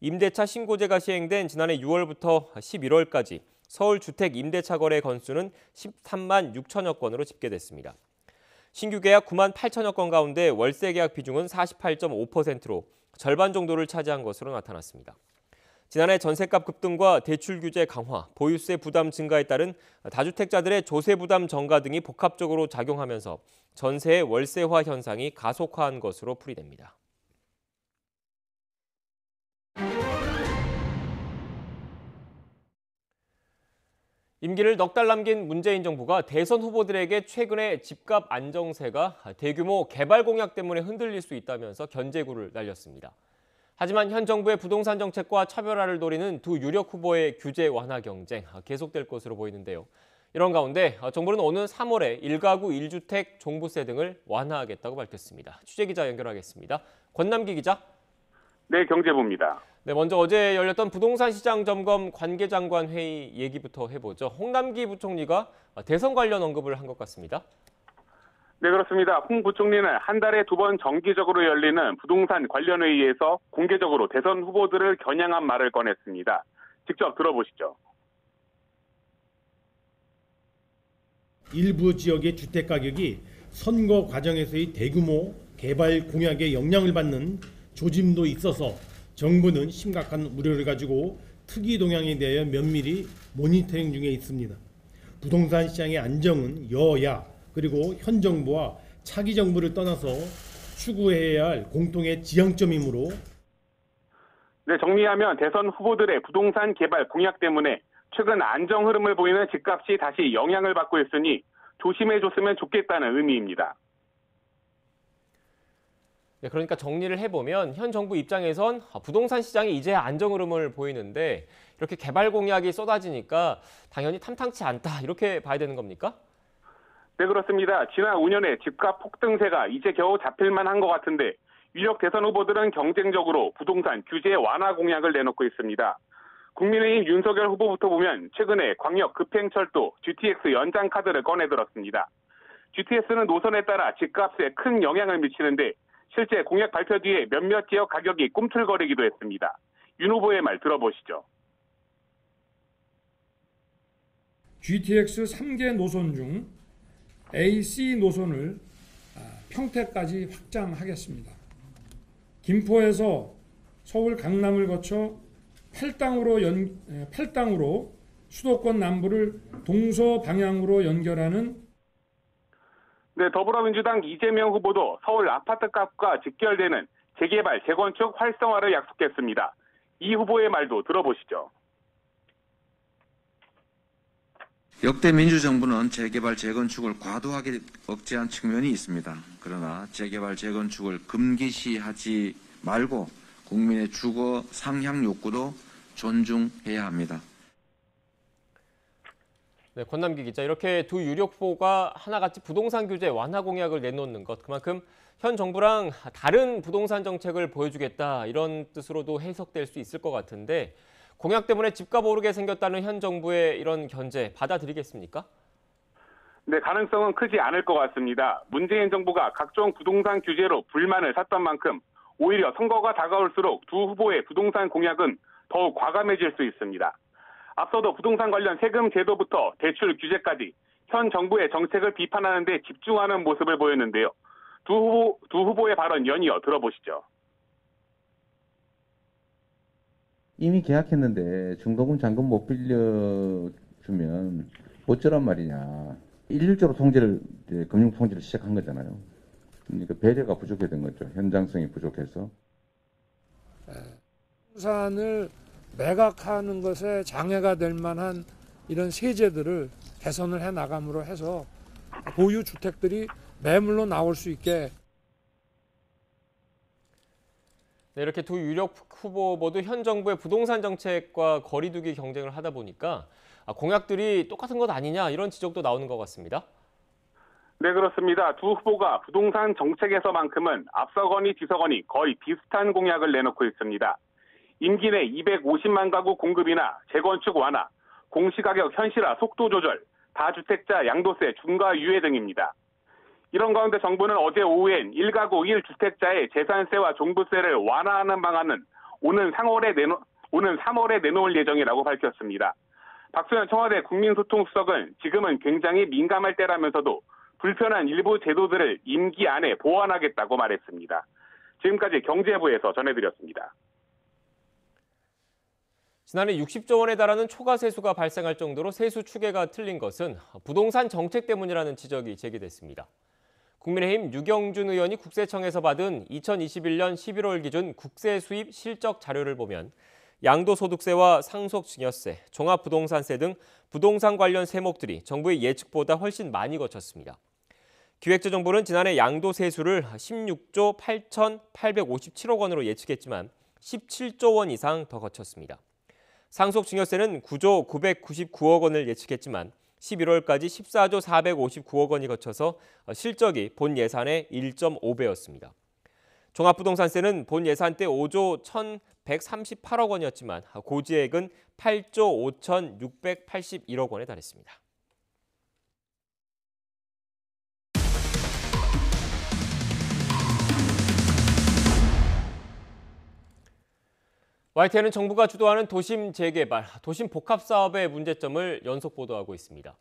임대차 신고제가 시행된 지난해 6월부터 11월까지 서울 주택 임대차 거래 건수는 13만 6천여 건으로 집계됐습니다. 신규 계약 9만 8천여 건 가운데 월세 계약 비중은 48.5%로 절반 정도를 차지한 것으로 나타났습니다. 지난해 전셋값 급등과 대출 규제 강화, 보유세 부담 증가에 따른 다주택자들의 조세 부담 전가 등이 복합적으로 작용하면서 전세의 월세화 현상이 가속화한 것으로 풀이됩니다. 임기를 넉 달 남긴 문재인 정부가 대선 후보들에게 최근에 집값 안정세가 대규모 개발 공약 때문에 흔들릴 수 있다면서 견제구를 날렸습니다. 하지만 현 정부의 부동산 정책과 차별화를 노리는 두 유력 후보의 규제 완화 경쟁 계속될 것으로 보이는데요. 이런 가운데 정부는 오는 3월에 1가구 1주택 종부세 등을 완화하겠다고 밝혔습니다. 취재기자 연결하겠습니다. 권남기 기자. 네, 경제부입니다. 네, 먼저 어제 열렸던 부동산 시장 점검 관계장관 회의 얘기부터 해보죠. 홍남기 부총리가 대선 관련 언급을 한 것 같습니다. 네, 그렇습니다. 홍 부총리는 한 달에 2번 정기적으로 열리는 부동산 관련 회의에서 공개적으로 대선 후보들을 겨냥한 말을 꺼냈습니다. 직접 들어보시죠. 일부 지역의 주택 가격이 선거 과정에서의 대규모 개발 공약에 영향을 받는 조짐도 있어서 정부는 심각한 우려를 가지고 특이 동향에 대하여 면밀히 모니터링 중에 있습니다. 부동산 시장의 안정은 여야 그리고 현 정부와 차기 정부를 떠나서 추구해야 할 공통의 지향점이므로 네, 정리하면 대선 후보들의 부동산 개발 공약 때문에 최근 안정 흐름을 보이는 집값이 다시 영향을 받고 있으니 조심해줬으면 좋겠다는 의미입니다. 네, 그러니까 정리를 해보면 현 정부 입장에선 부동산 시장이 이제 안정 흐름을 보이는데 이렇게 개발 공약이 쏟아지니까 당연히 탐탁치 않다 이렇게 봐야 되는 겁니까? 네, 그렇습니다. 지난 5년의 집값 폭등세가 이제 겨우 잡힐만 한 것 같은데 유력 대선 후보들은 경쟁적으로 부동산 규제 완화 공약을 내놓고 있습니다. 국민의힘 윤석열 후보부터 보면 최근에 광역 급행철도 GTX 연장 카드를 꺼내들었습니다. GTX는 노선에 따라 집값에 큰 영향을 미치는데 실제 공약 발표 뒤에 몇몇 지역 가격이 꿈틀거리기도 했습니다. 윤 후보의 말 들어보시죠. GTX 3개 노선 중 AC 노선을 평택까지 확장하겠습니다. 김포에서 서울 강남을 거쳐 8당으로 수도권 남부를 동서 방향으로 연결하는. 네, 더불어민주당 이재명 후보도 서울 아파트값과 직결되는 재개발, 재건축 활성화를 약속했습니다. 이 후보의 말도 들어보시죠. 역대 민주정부는 재개발, 재건축을 과도하게 억제한 측면이 있습니다. 그러나 재개발, 재건축을 금기시하지 말고 국민의 주거 상향 욕구도 존중해야 합니다. 네, 권남기 기자, 이렇게 두 유력 후보가 하나같이 부동산 규제 완화 공약을 내놓는 것, 그만큼 현 정부랑 다른 부동산 정책을 보여주겠다 이런 뜻으로도 해석될 수 있을 것 같은데 공약 때문에 집값 오르게 생겼다는 현 정부의 이런 견제 받아들이겠습니까? 네, 가능성은 크지 않을 것 같습니다. 문재인 정부가 각종 부동산 규제로 불만을 샀던 만큼 오히려 선거가 다가올수록 두 후보의 부동산 공약은 더욱 과감해질 수 있습니다. 앞서도 부동산 관련 세금 제도부터 대출 규제까지 현 정부의 정책을 비판하는 데 집중하는 모습을 보였는데요. 두 후보의 발언 연이어 들어보시죠. 이미 계약했는데 중도금 잔금 못 빌려주면 어쩌란 말이냐. 일률적으로 금융 통제를 시작한 거잖아요. 그러니까 배려가 부족했던 거죠. 현장성이 부족해서. 부동산을 매각하는 것에 장애가 될 만한 이런 세제들을 개선을 해 나감으로 해서 보유 주택들이 매물로 나올 수 있게. 네, 이렇게 두 유력 후보 모두 현 정부의 부동산 정책과 거리두기 경쟁을 하다 보니까 공약들이 똑같은 것 아니냐 이런 지적도 나오는 것 같습니다. 네, 그렇습니다. 두 후보가 부동산 정책에서만큼은 앞서거니 뒤서거니 거의 비슷한 공약을 내놓고 있습니다. 임기 내 250만 가구 공급이나 재건축 완화, 공시가격 현실화 속도 조절, 다주택자 양도세 중과 유예 등입니다. 이런 가운데 정부는 어제 오후엔 1가구 1주택자의 재산세와 종부세를 완화하는 방안은 오는 3월에 내놓을 예정이라고 밝혔습니다. 박수현 청와대 국민소통수석은 지금은 굉장히 민감할 때라면서도 불편한 일부 제도들을 임기 안에 보완하겠다고 말했습니다. 지금까지 경제부에서 전해드렸습니다. 지난해 60조 원에 달하는 초과 세수가 발생할 정도로 세수 추계가 틀린 것은 부동산 정책 때문이라는 지적이 제기됐습니다. 국민의힘 유경준 의원이 국세청에서 받은 2021년 11월 기준 국세 수입 실적 자료를 보면 양도소득세와 상속증여세, 종합부동산세 등 부동산 관련 세목들이 정부의 예측보다 훨씬 많이 거쳤습니다. 기획재정부는 지난해 양도세수를 16조 8,857억 원으로 예측했지만 17조 원 이상 더 거쳤습니다. 상속증여세는 9조 999억 원을 예측했지만 11월까지 14조 459억 원이 거쳐서 실적이 본 예산의 1.5배였습니다. 종합부동산세는 본 예산 때 5조 1,138억 원이었지만 고지액은 8조 5,681억 원에 달했습니다. YTN은 정부가 주도하는 도심 재개발, 도심 복합 사업의 문제점을 연속 보도하고 있습니다.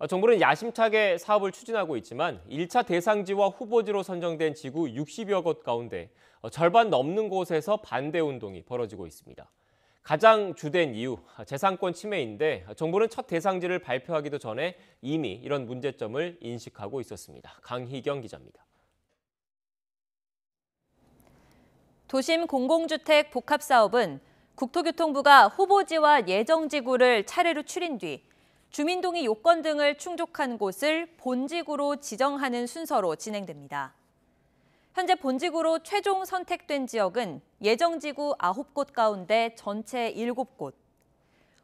정부는 야심차게 사업을 추진하고 있지만 1차 대상지와 후보지로 선정된 지구 60여 곳 가운데 절반 넘는 곳에서 반대 운동이 벌어지고 있습니다. 가장 주된 이유, 재산권 침해인데 정부는 첫 대상지를 발표하기도 전에 이미 이런 문제점을 인식하고 있었습니다. 강희경 기자입니다. 도심 공공주택 복합사업은 국토교통부가 후보지와 예정지구를 차례로 추린 뒤 주민동의 요건 등을 충족한 곳을 본지구로 지정하는 순서로 진행됩니다. 현재 본지구로 최종 선택된 지역은 예정지구 9곳 가운데 전체 7곳,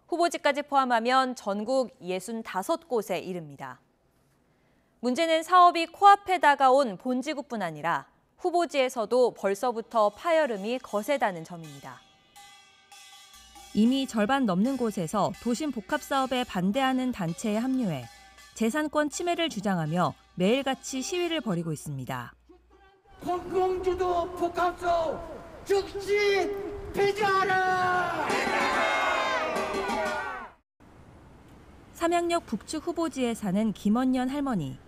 후보지까지 포함하면 전국 65곳에 이릅니다. 문제는 사업이 코앞에 다가온 본지구뿐 아니라 후보지에서도 벌써부터 파열음이 거세다는 점입니다. 이미 절반 넘는 곳에서 도심 복합 사업에 반대하는 단체에 합류해 재산권 침해를 주장하며 매일같이 시위를 벌이고 있습니다. 공공주도 복합사업 즉시 폐지하라! 삼양역 북측 후보지에 사는 김원년 할머니.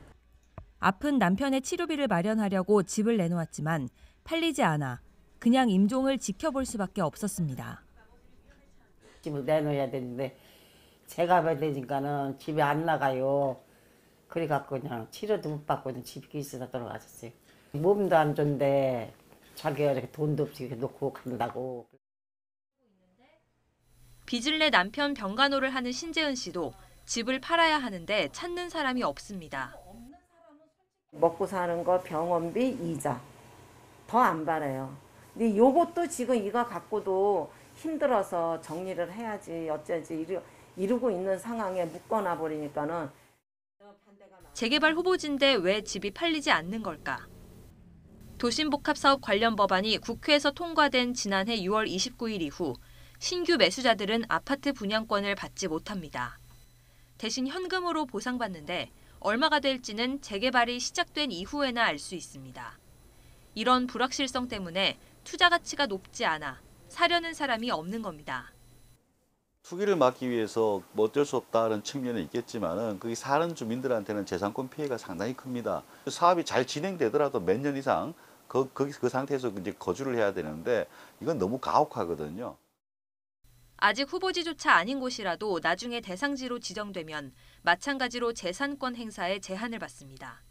아픈 남편의 치료비를 마련하려고 집을 내놓았지만 팔리지 않아 그냥 임종을 지켜볼 수밖에 없었습니다. 집을 내놓아야 되는데 제가 봐야 되니까는 집에 안 나가요. 그래갖고 그냥 치료도 못 받고 그냥 집에 있어서 돌아가셨어요. 몸도 안 좋은데 자기가 이렇게 돈도 없이 이렇게 놓고 간다고. 빚을 내 남편 병간호를 하는 신재은 씨도 집을 팔아야 하는데 찾는 사람이 없습니다. 먹고 사는 거 병원비 이자 더 안 받아요. 근데 요것도 지금 이거 갖고도 힘들어서 정리를 해야지 어쩌지 이러고 있는 상황에 묶어놔 버리니까는. 재개발 후보지인데 왜 집이 팔리지 않는 걸까? 도심복합사업 관련 법안이 국회에서 통과된 지난해 6월 29일 이후 신규 매수자들은 아파트 분양권을 받지 못합니다. 대신 현금으로 보상받는데 얼마가 될지는 재개발이 시작된 이후에나 알 수 있습니다. 이런 불확실성 때문에 투자 가치가 높지 않아 사려는 사람이 없는 겁니다. 투기를 막기 위해서 뭐 어쩔 수 없다는 측면은 있겠지만은 거기 사는 주민들한테는 재산권 피해가 상당히 큽니다. 사업이 잘 진행되더라도 몇 년 이상 그 상태에서 이제 거주를 해야 되는데 이건 너무 가혹하거든요. 아직 후보지조차 아닌 곳이라도 나중에 대상지로 지정되면 마찬가지로 재산권 행사에 제한을 받습니다.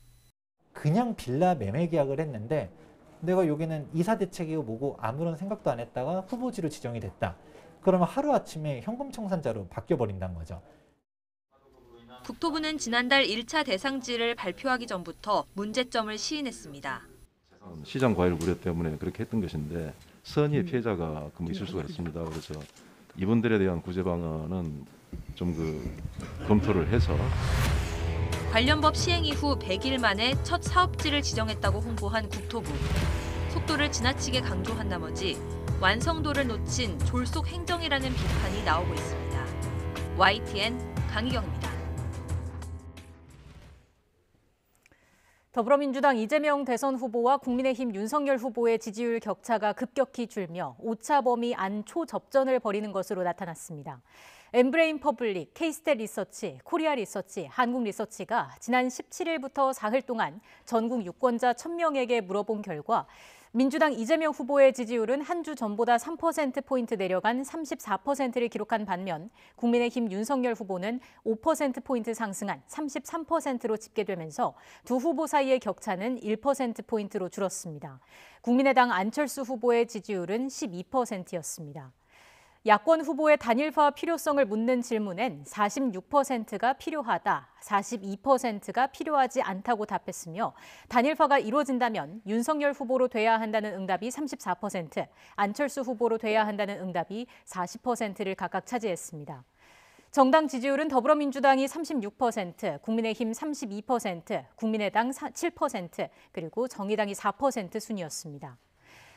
그냥 빌라 매매 계약을 했는데 내가 여기는 이사 대책이고 뭐고 아무런 생각도 안 했다가 후보지로 지정이 됐다. 그러면 하루아침에 현금 청산자로 바뀌어버린다는 거죠. 국토부는 지난달 1차 대상지를 발표하기 전부터 문제점을 시인했습니다. 시장 과열 우려 때문에 그렇게 했던 것인데 선의의 피해자가 있을 수가 있습니다. 그래서 이분들에 대한 구제 방안은 좀 검토를 해서 관련 법 시행 이후 100일 만에 첫 사업지를 지정했다고 홍보한 국토부. 속도를 지나치게 강조한 나머지 완성도를 놓친 졸속 행정이라는 비판이 나오고 있습니다. YTN 강희경입니다. 더불어민주당 이재명 대선 후보와 국민의힘 윤석열 후보의 지지율 격차가 급격히 줄며 오차범위 안 초접전을 벌이는 것으로 나타났습니다. 엠브레인 퍼블릭, K스탯 리서치, 코리아 리서치, 한국 리서치가 지난 17일부터 사흘 동안 전국 유권자 1,000명에게 물어본 결과 민주당 이재명 후보의 지지율은 한 주 전보다 3%포인트 내려간 34%를 기록한 반면 국민의힘 윤석열 후보는 5%포인트 상승한 33%로 집계되면서 두 후보 사이의 격차는 1%포인트로 줄었습니다. 국민의당 안철수 후보의 지지율은 12%였습니다. 야권 후보의 단일화 필요성을 묻는 질문엔 46%가 필요하다, 42%가 필요하지 않다고 답했으며 단일화가 이루어진다면 윤석열 후보로 돼야 한다는 응답이 34%, 안철수 후보로 돼야 한다는 응답이 40%를 각각 차지했습니다. 정당 지지율은 더불어민주당이 36%, 국민의힘 32%, 국민의당 7%, 그리고 정의당이 4% 순이었습니다.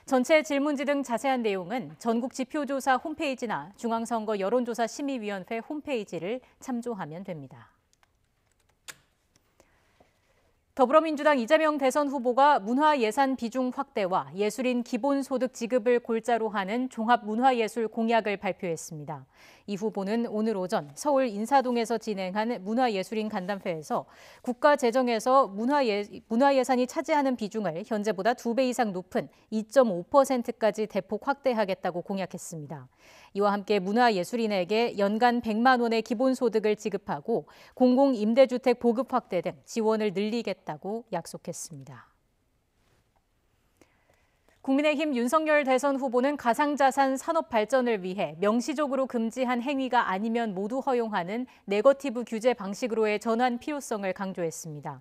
전체 질문지 등 자세한 내용은 전국지표조사 홈페이지나 중앙선거 여론조사심의위원회 홈페이지를 참조하면 됩니다. 더불어민주당 이재명 대선 후보가 문화예산 비중 확대와 예술인 기본소득 지급을 골자로 하는 종합문화예술 공약을 발표했습니다. 이 후보는 오늘 오전 서울 인사동에서 진행한 문화예술인 간담회에서 국가 재정에서 문화예산이 차지하는 비중을 현재보다 2배 이상 높은 2.5%까지 대폭 확대하겠다고 공약했습니다. 이와 함께 문화예술인에게 연간 100만 원의 기본소득을 지급하고 공공임대주택 보급 확대 등 지원을 늘리겠다고 약속했습니다. 국민의힘 윤석열 대선 후보는 가상자산 산업 발전을 위해 명시적으로 금지한 행위가 아니면 모두 허용하는 네거티브 규제 방식으로의 전환 필요성을 강조했습니다.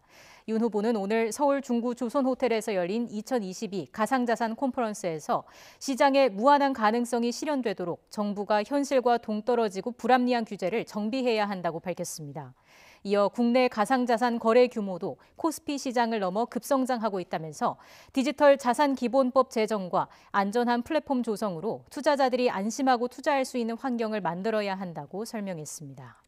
윤 후보는 오늘 서울 중구 조선호텔에서 열린 2022 가상자산 컨퍼런스에서 시장의 무한한 가능성이 실현되도록 정부가 현실과 동떨어지고 불합리한 규제를 정비해야 한다고 밝혔습니다. 이어 국내 가상자산 거래 규모도 코스피 시장을 넘어 급성장하고 있다면서 디지털 자산기본법 제정과 안전한 플랫폼 조성으로 투자자들이 안심하고 투자할 수 있는 환경을 만들어야 한다고 설명했습니다.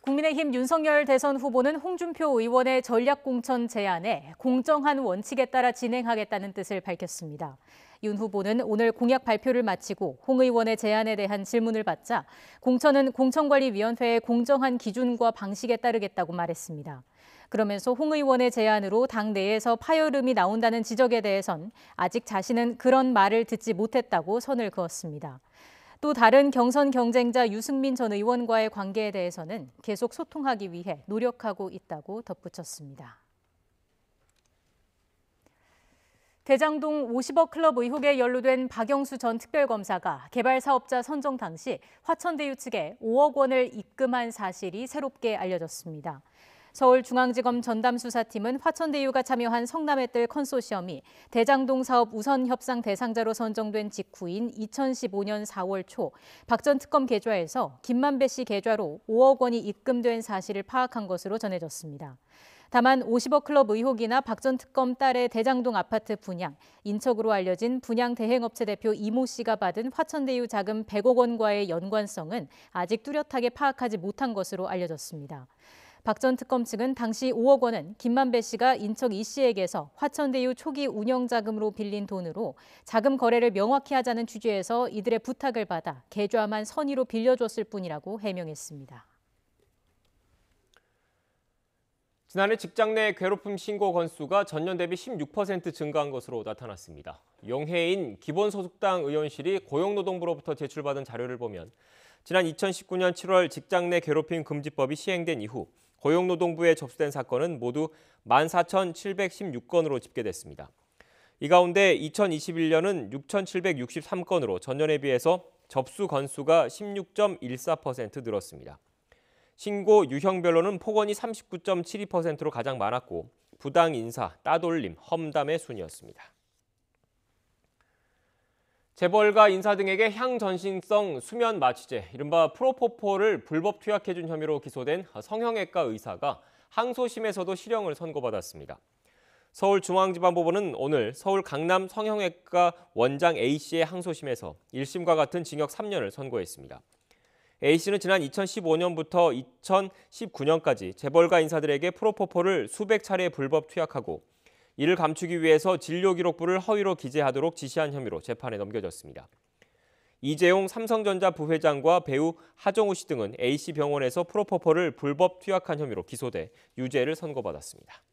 국민의힘 윤석열 대선 후보는 홍준표 의원의 전략공천 제안에 공정한 원칙에 따라 진행하겠다는 뜻을 밝혔습니다. 윤 후보는 오늘 공약 발표를 마치고 홍 의원의 제안에 대한 질문을 받자 공천은 공천관리위원회의 공정한 기준과 방식에 따르겠다고 말했습니다. 그러면서 홍 의원의 제안으로 당 내에서 파열음이 나온다는 지적에 대해선 아직 자신은 그런 말을 듣지 못했다고 선을 그었습니다. 또 다른 경선 경쟁자 유승민 전 의원과의 관계에 대해서는 계속 소통하기 위해 노력하고 있다고 덧붙였습니다. 대장동 50억 클럽 의혹에 연루된 박영수 전 특별검사가 개발사업자 선정 당시 화천대유 측에 5억 원을 입금한 사실이 새롭게 알려졌습니다. 서울중앙지검 전담수사팀은 화천대유가 참여한 성남의뜰 컨소시엄이 대장동 사업 우선 협상 대상자로 선정된 직후인 2015년 4월 초 박 전 특검 계좌에서 김만배 씨 계좌로 5억 원이 입금된 사실을 파악한 것으로 전해졌습니다. 다만 50억 클럽 의혹이나 박 전 특검 딸의 대장동 아파트 분양, 인척으로 알려진 분양 대행업체 대표 이모 씨가 받은 화천대유 자금 100억 원과의 연관성은 아직 뚜렷하게 파악하지 못한 것으로 알려졌습니다. 박 전 특검 측은 당시 5억 원은 김만배 씨가 인척 이 씨에게서 화천대유 초기 운영 자금으로 빌린 돈으로 자금 거래를 명확히 하자는 취지에서 이들의 부탁을 받아 계좌만 선의로 빌려줬을 뿐이라고 해명했습니다. 지난해 직장 내 괴롭힘 신고 건수가 전년 대비 16% 증가한 것으로 나타났습니다. 영해인 기본소득당 의원실이 고용노동부로부터 제출받은 자료를 보면 지난 2019년 7월 직장 내 괴롭힘 금지법이 시행된 이후 고용노동부에 접수된 사건은 모두 14,716건으로 집계됐습니다. 이 가운데 2021년은 6,763건으로 전년에 비해서 접수 건수가 16.14% 늘었습니다. 신고 유형별로는 폭언이 39.72%로 가장 많았고 부당 인사, 따돌림, 험담의 순이었습니다. 재벌가 인사 등에게 향전신성 수면 마취제, 이른바 프로포폴을 불법 투약해준 혐의로 기소된 성형외과 의사가 항소심에서도 실형을 선고받았습니다. 서울중앙지방법원은 오늘 서울 강남 성형외과 원장 A씨의 항소심에서 1심과 같은 징역 3년을 선고했습니다. A씨는 지난 2015년부터 2019년까지 재벌가 인사들에게 프로포폴을 수백 차례 불법 투약하고 이를 감추기 위해서 진료기록부를 허위로 기재하도록 지시한 혐의로 재판에 넘겨졌습니다. 이재용 삼성전자 부회장과 배우 하정우 씨 등은 A씨 병원에서 프로포폴을 불법 투약한 혐의로 기소돼 유죄를 선고받았습니다.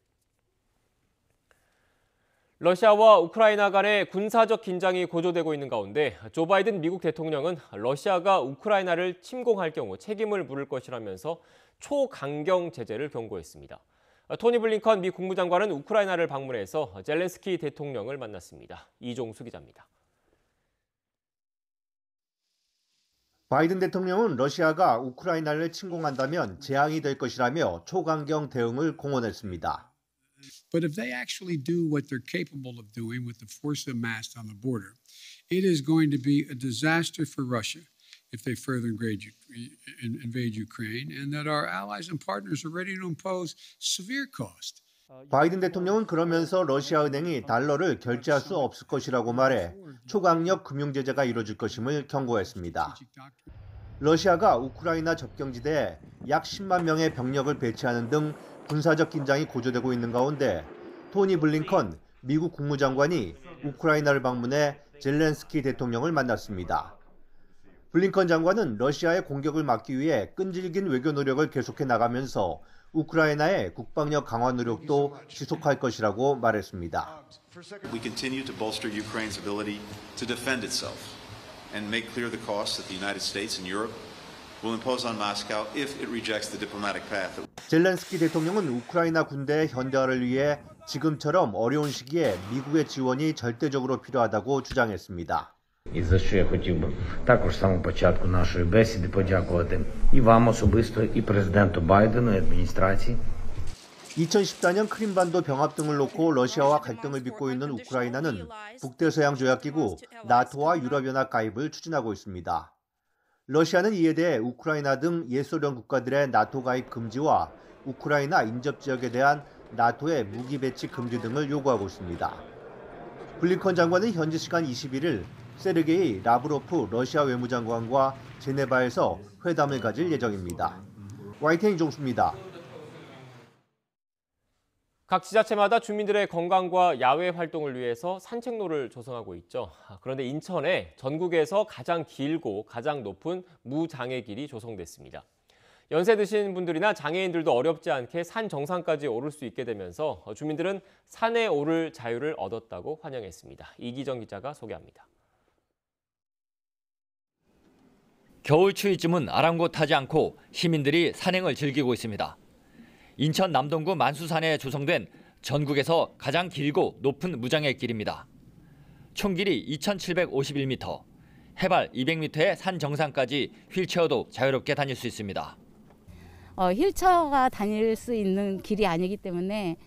러시아와 우크라이나 간의 군사적 긴장이 고조되고 있는 가운데 조 바이든 미국 대통령은 러시아가 우크라이나를 침공할 경우 책임을 물을 것이라면서 초강경 제재를 경고했습니다. 토니 블링컨 미 국무장관은 우크라이나를 방문해서 젤렌스키 대통령을 만났습니다. 이종수 기자입니다. 바이든 대통령은 러시아가 우크라이나를 침공한다면 재앙이 될 것이라며 초강경 대응을 공언했습니다. But if they actually do what they're capable of doing with the force amassed on the border, it is going to be a disaster for Russia if they further invade Ukraine, and that our allies and partners are ready to impose severe cost. 바이든 대통령은 그러면서 러시아 은행이 달러를 결제할 수 없을 것이라고 말해 초강력 금융 제재가 이뤄질 것임을 경고했습니다. 러시아가 우크라이나 접경지대에 약 10만 명의 병력을 배치하는 등 군사적 긴장이 고조되고 있는 가운데 토니 블링컨 미국 국무장관이 우크라이나를 방문해 젤렌스키 대통령을 만났습니다. 블링컨 장관은 러시아의 공격을 막기 위해 끈질긴 외교 노력을 계속해 나가면서 우크라이나의 국방력 강화 노력도 지속할 것이라고 말했습니다. We continue to bolster Ukraine's ability to defend itself and make clear the costs that the United States and Europe will impose on Moscow if it rejects the diplomatic path. 젤렌스키 대통령은 우크라이나 군대의 현대화를 위해 지금처럼 어려운 시기에 미국의 지원이 절대적으로 필요하다고 주장했습니다. І за що я хотів би також з самого початку нашої бесіди подякувати і вам особисто, і президенту Байдену, і адміністрації 2014년 크림반도 병합 등을 놓고 러시아와 갈등을 빚고 있는 우크라이나는 북대서양 조약기구 나토와 유럽연합 가입을 추진하고 있습니다. 러시아는 이에 대해 우크라이나 등 예소련 국가들의 나토 가입 금지와 우크라이나 인접 지역에 대한 나토의 무기 배치 금지 등을 요구하고 있습니다. 블링컨 장관은 현지 시간 21일 세르게이 라브로프 러시아 외무장관과 제네바에서 회담을 가질 예정입니다. YTN 이종수입니다. 각 지자체마다 주민들의 건강과 야외 활동을 위해서 산책로를 조성하고 있죠. 그런데 인천에 전국에서 가장 길고 가장 높은 무장애길이 조성됐습니다. 연세 드신 분들이나 장애인들도 어렵지 않게 산 정상까지 오를 수 있게 되면서 주민들은 산에 오를 자유를 얻었다고 환영했습니다. 이기정 기자가 소개합니다. 겨울 추위쯤은 아랑곳하지 않고 시민들이 산행을 즐기고 있습니다. 인천 남동구 만수산에 조성된 전국에서 가장 길고 높은 무장애길입니다. 총 길이 2,751m, 해발 200m의 산 정상까지 휠체어도 자유롭게 다닐 수 있습니다. 휠체어가 다닐 수 있는 길이 아니기 때문에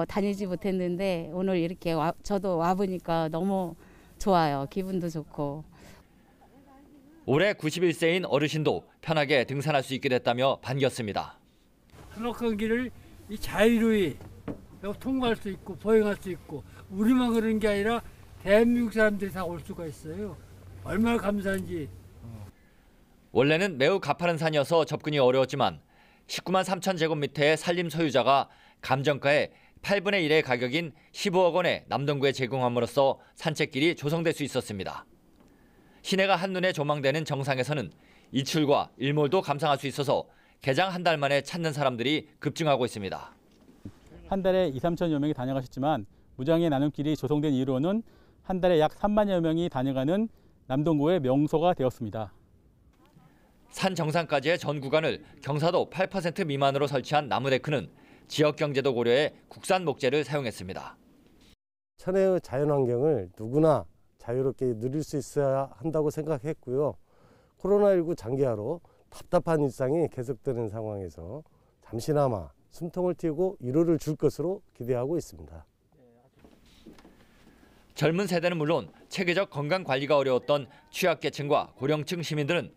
다니지 못했는데 오늘 이렇게 저도 와보니까 너무 좋아요. 기분도 좋고. 올해 91세인 어르신도 편하게 등산할 수 있게 됐다며 반겼습니다. 한적한 길을 자유로이 통과할 수 있고 보행할 수 있고 우리만 그런 게 아니라 대한민국 사람들이 다 올 수가 있어요. 얼마나 감사한지. 원래는 매우 가파른 산이어서 접근이 어려웠지만 19만 3천 제곱미터의 산림 소유자가 감정가의 8분의 1의 가격인 15억 원에 남동구에 제공함으로써 산책길이 조성될 수 있었습니다. 시내가 한눈에 조망되는 정상에서는 이출과 일몰도 감상할 수 있어서 개장 한 달 만에 찾는 사람들이 급증하고 있습니다. 한 달에 2, 3천여 명이 다녀가셨지만 무장애 나눔길이 조성된 이후로는 한 달에 약 3만여 명이 다녀가는 남동구의 명소가 되었습니다. 산 정상까지의 전 구간을 경사도 8% 미만으로 설치한 나무데크는 지역 경제도 고려해 국산 목재를 사용했습니다. 천혜의 자연환경을 누구나 자유롭게 누릴 수 있어야 한다고 생각했고요. 코로나19 장기화로 답답한 일상이 계속되는 상황에서 잠시나마 숨통을 틔우고 위로를 줄 것으로 기대하고 있습니다. 젊은 세대는 물론 체계적 건강 관리가 어려웠던 취약계층과 고령층 시민들은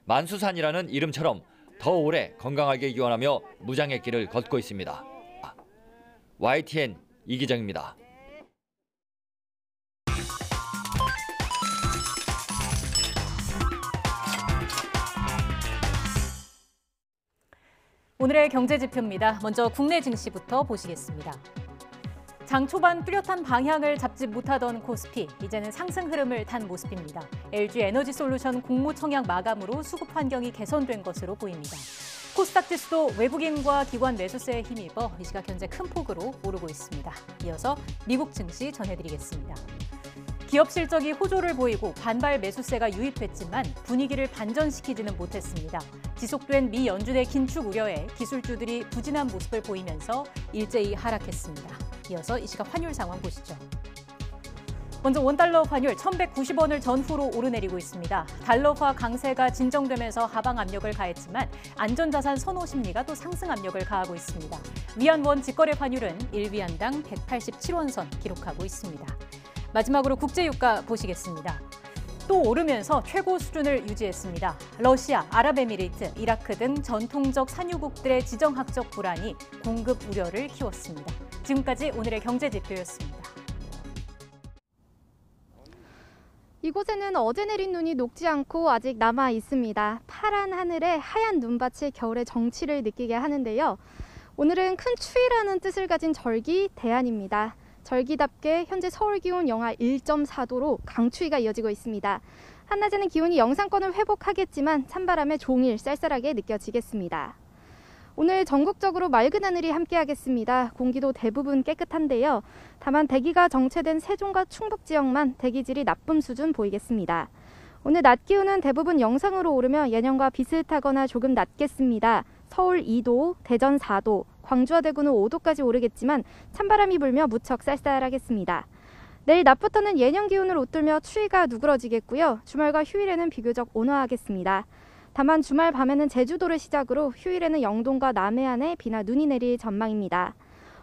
만수산이라는 이름처럼 더 오래 건강하게 유한하며 무장의 길을 걷고 있습니다. YTN 이기정입니다. 오늘의 경제지표입니다. 먼저 국내 증시부터 보시겠습니다. 장 초반 뚜렷한 방향을 잡지 못하던 코스피, 이제는 상승 흐름을 탄 모습입니다. LG에너지솔루션 공모청약 마감으로 수급 환경이 개선된 것으로 보입니다. 코스닥 지수도 외국인과 기관 매수세에 힘입어 이 시각 현재 큰 폭으로 오르고 있습니다. 이어서 미국 증시 전해드리겠습니다. 기업 실적이 호조를 보이고 반발 매수세가 유입했지만 분위기를 반전시키지는 못했습니다. 지속된 미 연준의 긴축 우려에 기술주들이 부진한 모습을 보이면서 일제히 하락했습니다. 이어서 이 시각 환율 상황 보시죠. 먼저 원달러 환율 1,190원을 전후로 오르내리고 있습니다. 달러화 강세가 진정되면서 하방 압력을 가했지만 안전자산 선호 심리가 또 상승 압력을 가하고 있습니다. 위안원 직거래 환율은 1위안당 187원 선 기록하고 있습니다. 마지막으로 국제유가 보시겠습니다. 또 오르면서 최고 수준을 유지했습니다. 러시아, 아랍에미리트, 이라크 등 전통적 산유국들의 지정학적 불안이 공급 우려를 키웠습니다. 지금까지 오늘의 경제지표였습니다. 이곳에는 어제 내린 눈이 녹지 않고 아직 남아 있습니다. 파란 하늘에 하얀 눈밭이 겨울의 정취를 느끼게 하는데요. 오늘은 큰 추위라는 뜻을 가진 절기 대안입니다. 절기답게 현재 서울 기온 영하 1.4도로 강추위가 이어지고 있습니다. 한낮에는 기온이 영상권을 회복하겠지만 찬바람에 종일 쌀쌀하게 느껴지겠습니다. 오늘 전국적으로 맑은 하늘이 함께하겠습니다. 공기도 대부분 깨끗한데요. 다만 대기가 정체된 세종과 충북 지역만 대기질이 나쁨 수준 보이겠습니다. 오늘 낮 기온은 대부분 영상으로 오르며 예년과 비슷하거나 조금 낮겠습니다. 서울 2도, 대전 4도, 광주와 대구는 5도까지 오르겠지만 찬바람이 불며 무척 쌀쌀하겠습니다. 내일 낮부터는 예년 기온을 웃돌며 추위가 누그러지겠고요. 주말과 휴일에는 비교적 온화하겠습니다. 다만 주말 밤에는 제주도를 시작으로 휴일에는 영동과 남해안에 비나 눈이 내릴 전망입니다.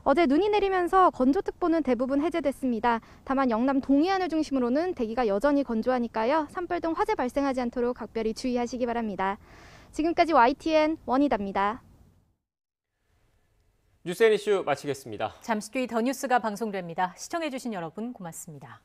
어제 눈이 내리면서 건조특보는 대부분 해제됐습니다. 다만 영남 동해안을 중심으로는 대기가 여전히 건조하니까요. 산불 등 화재 발생하지 않도록 각별히 주의하시기 바랍니다. 지금까지 YTN 원희다입니다. 뉴스앤이슈 마치겠습니다. 잠시 뒤 더 뉴스가 방송됩니다. 시청해주신 여러분 고맙습니다.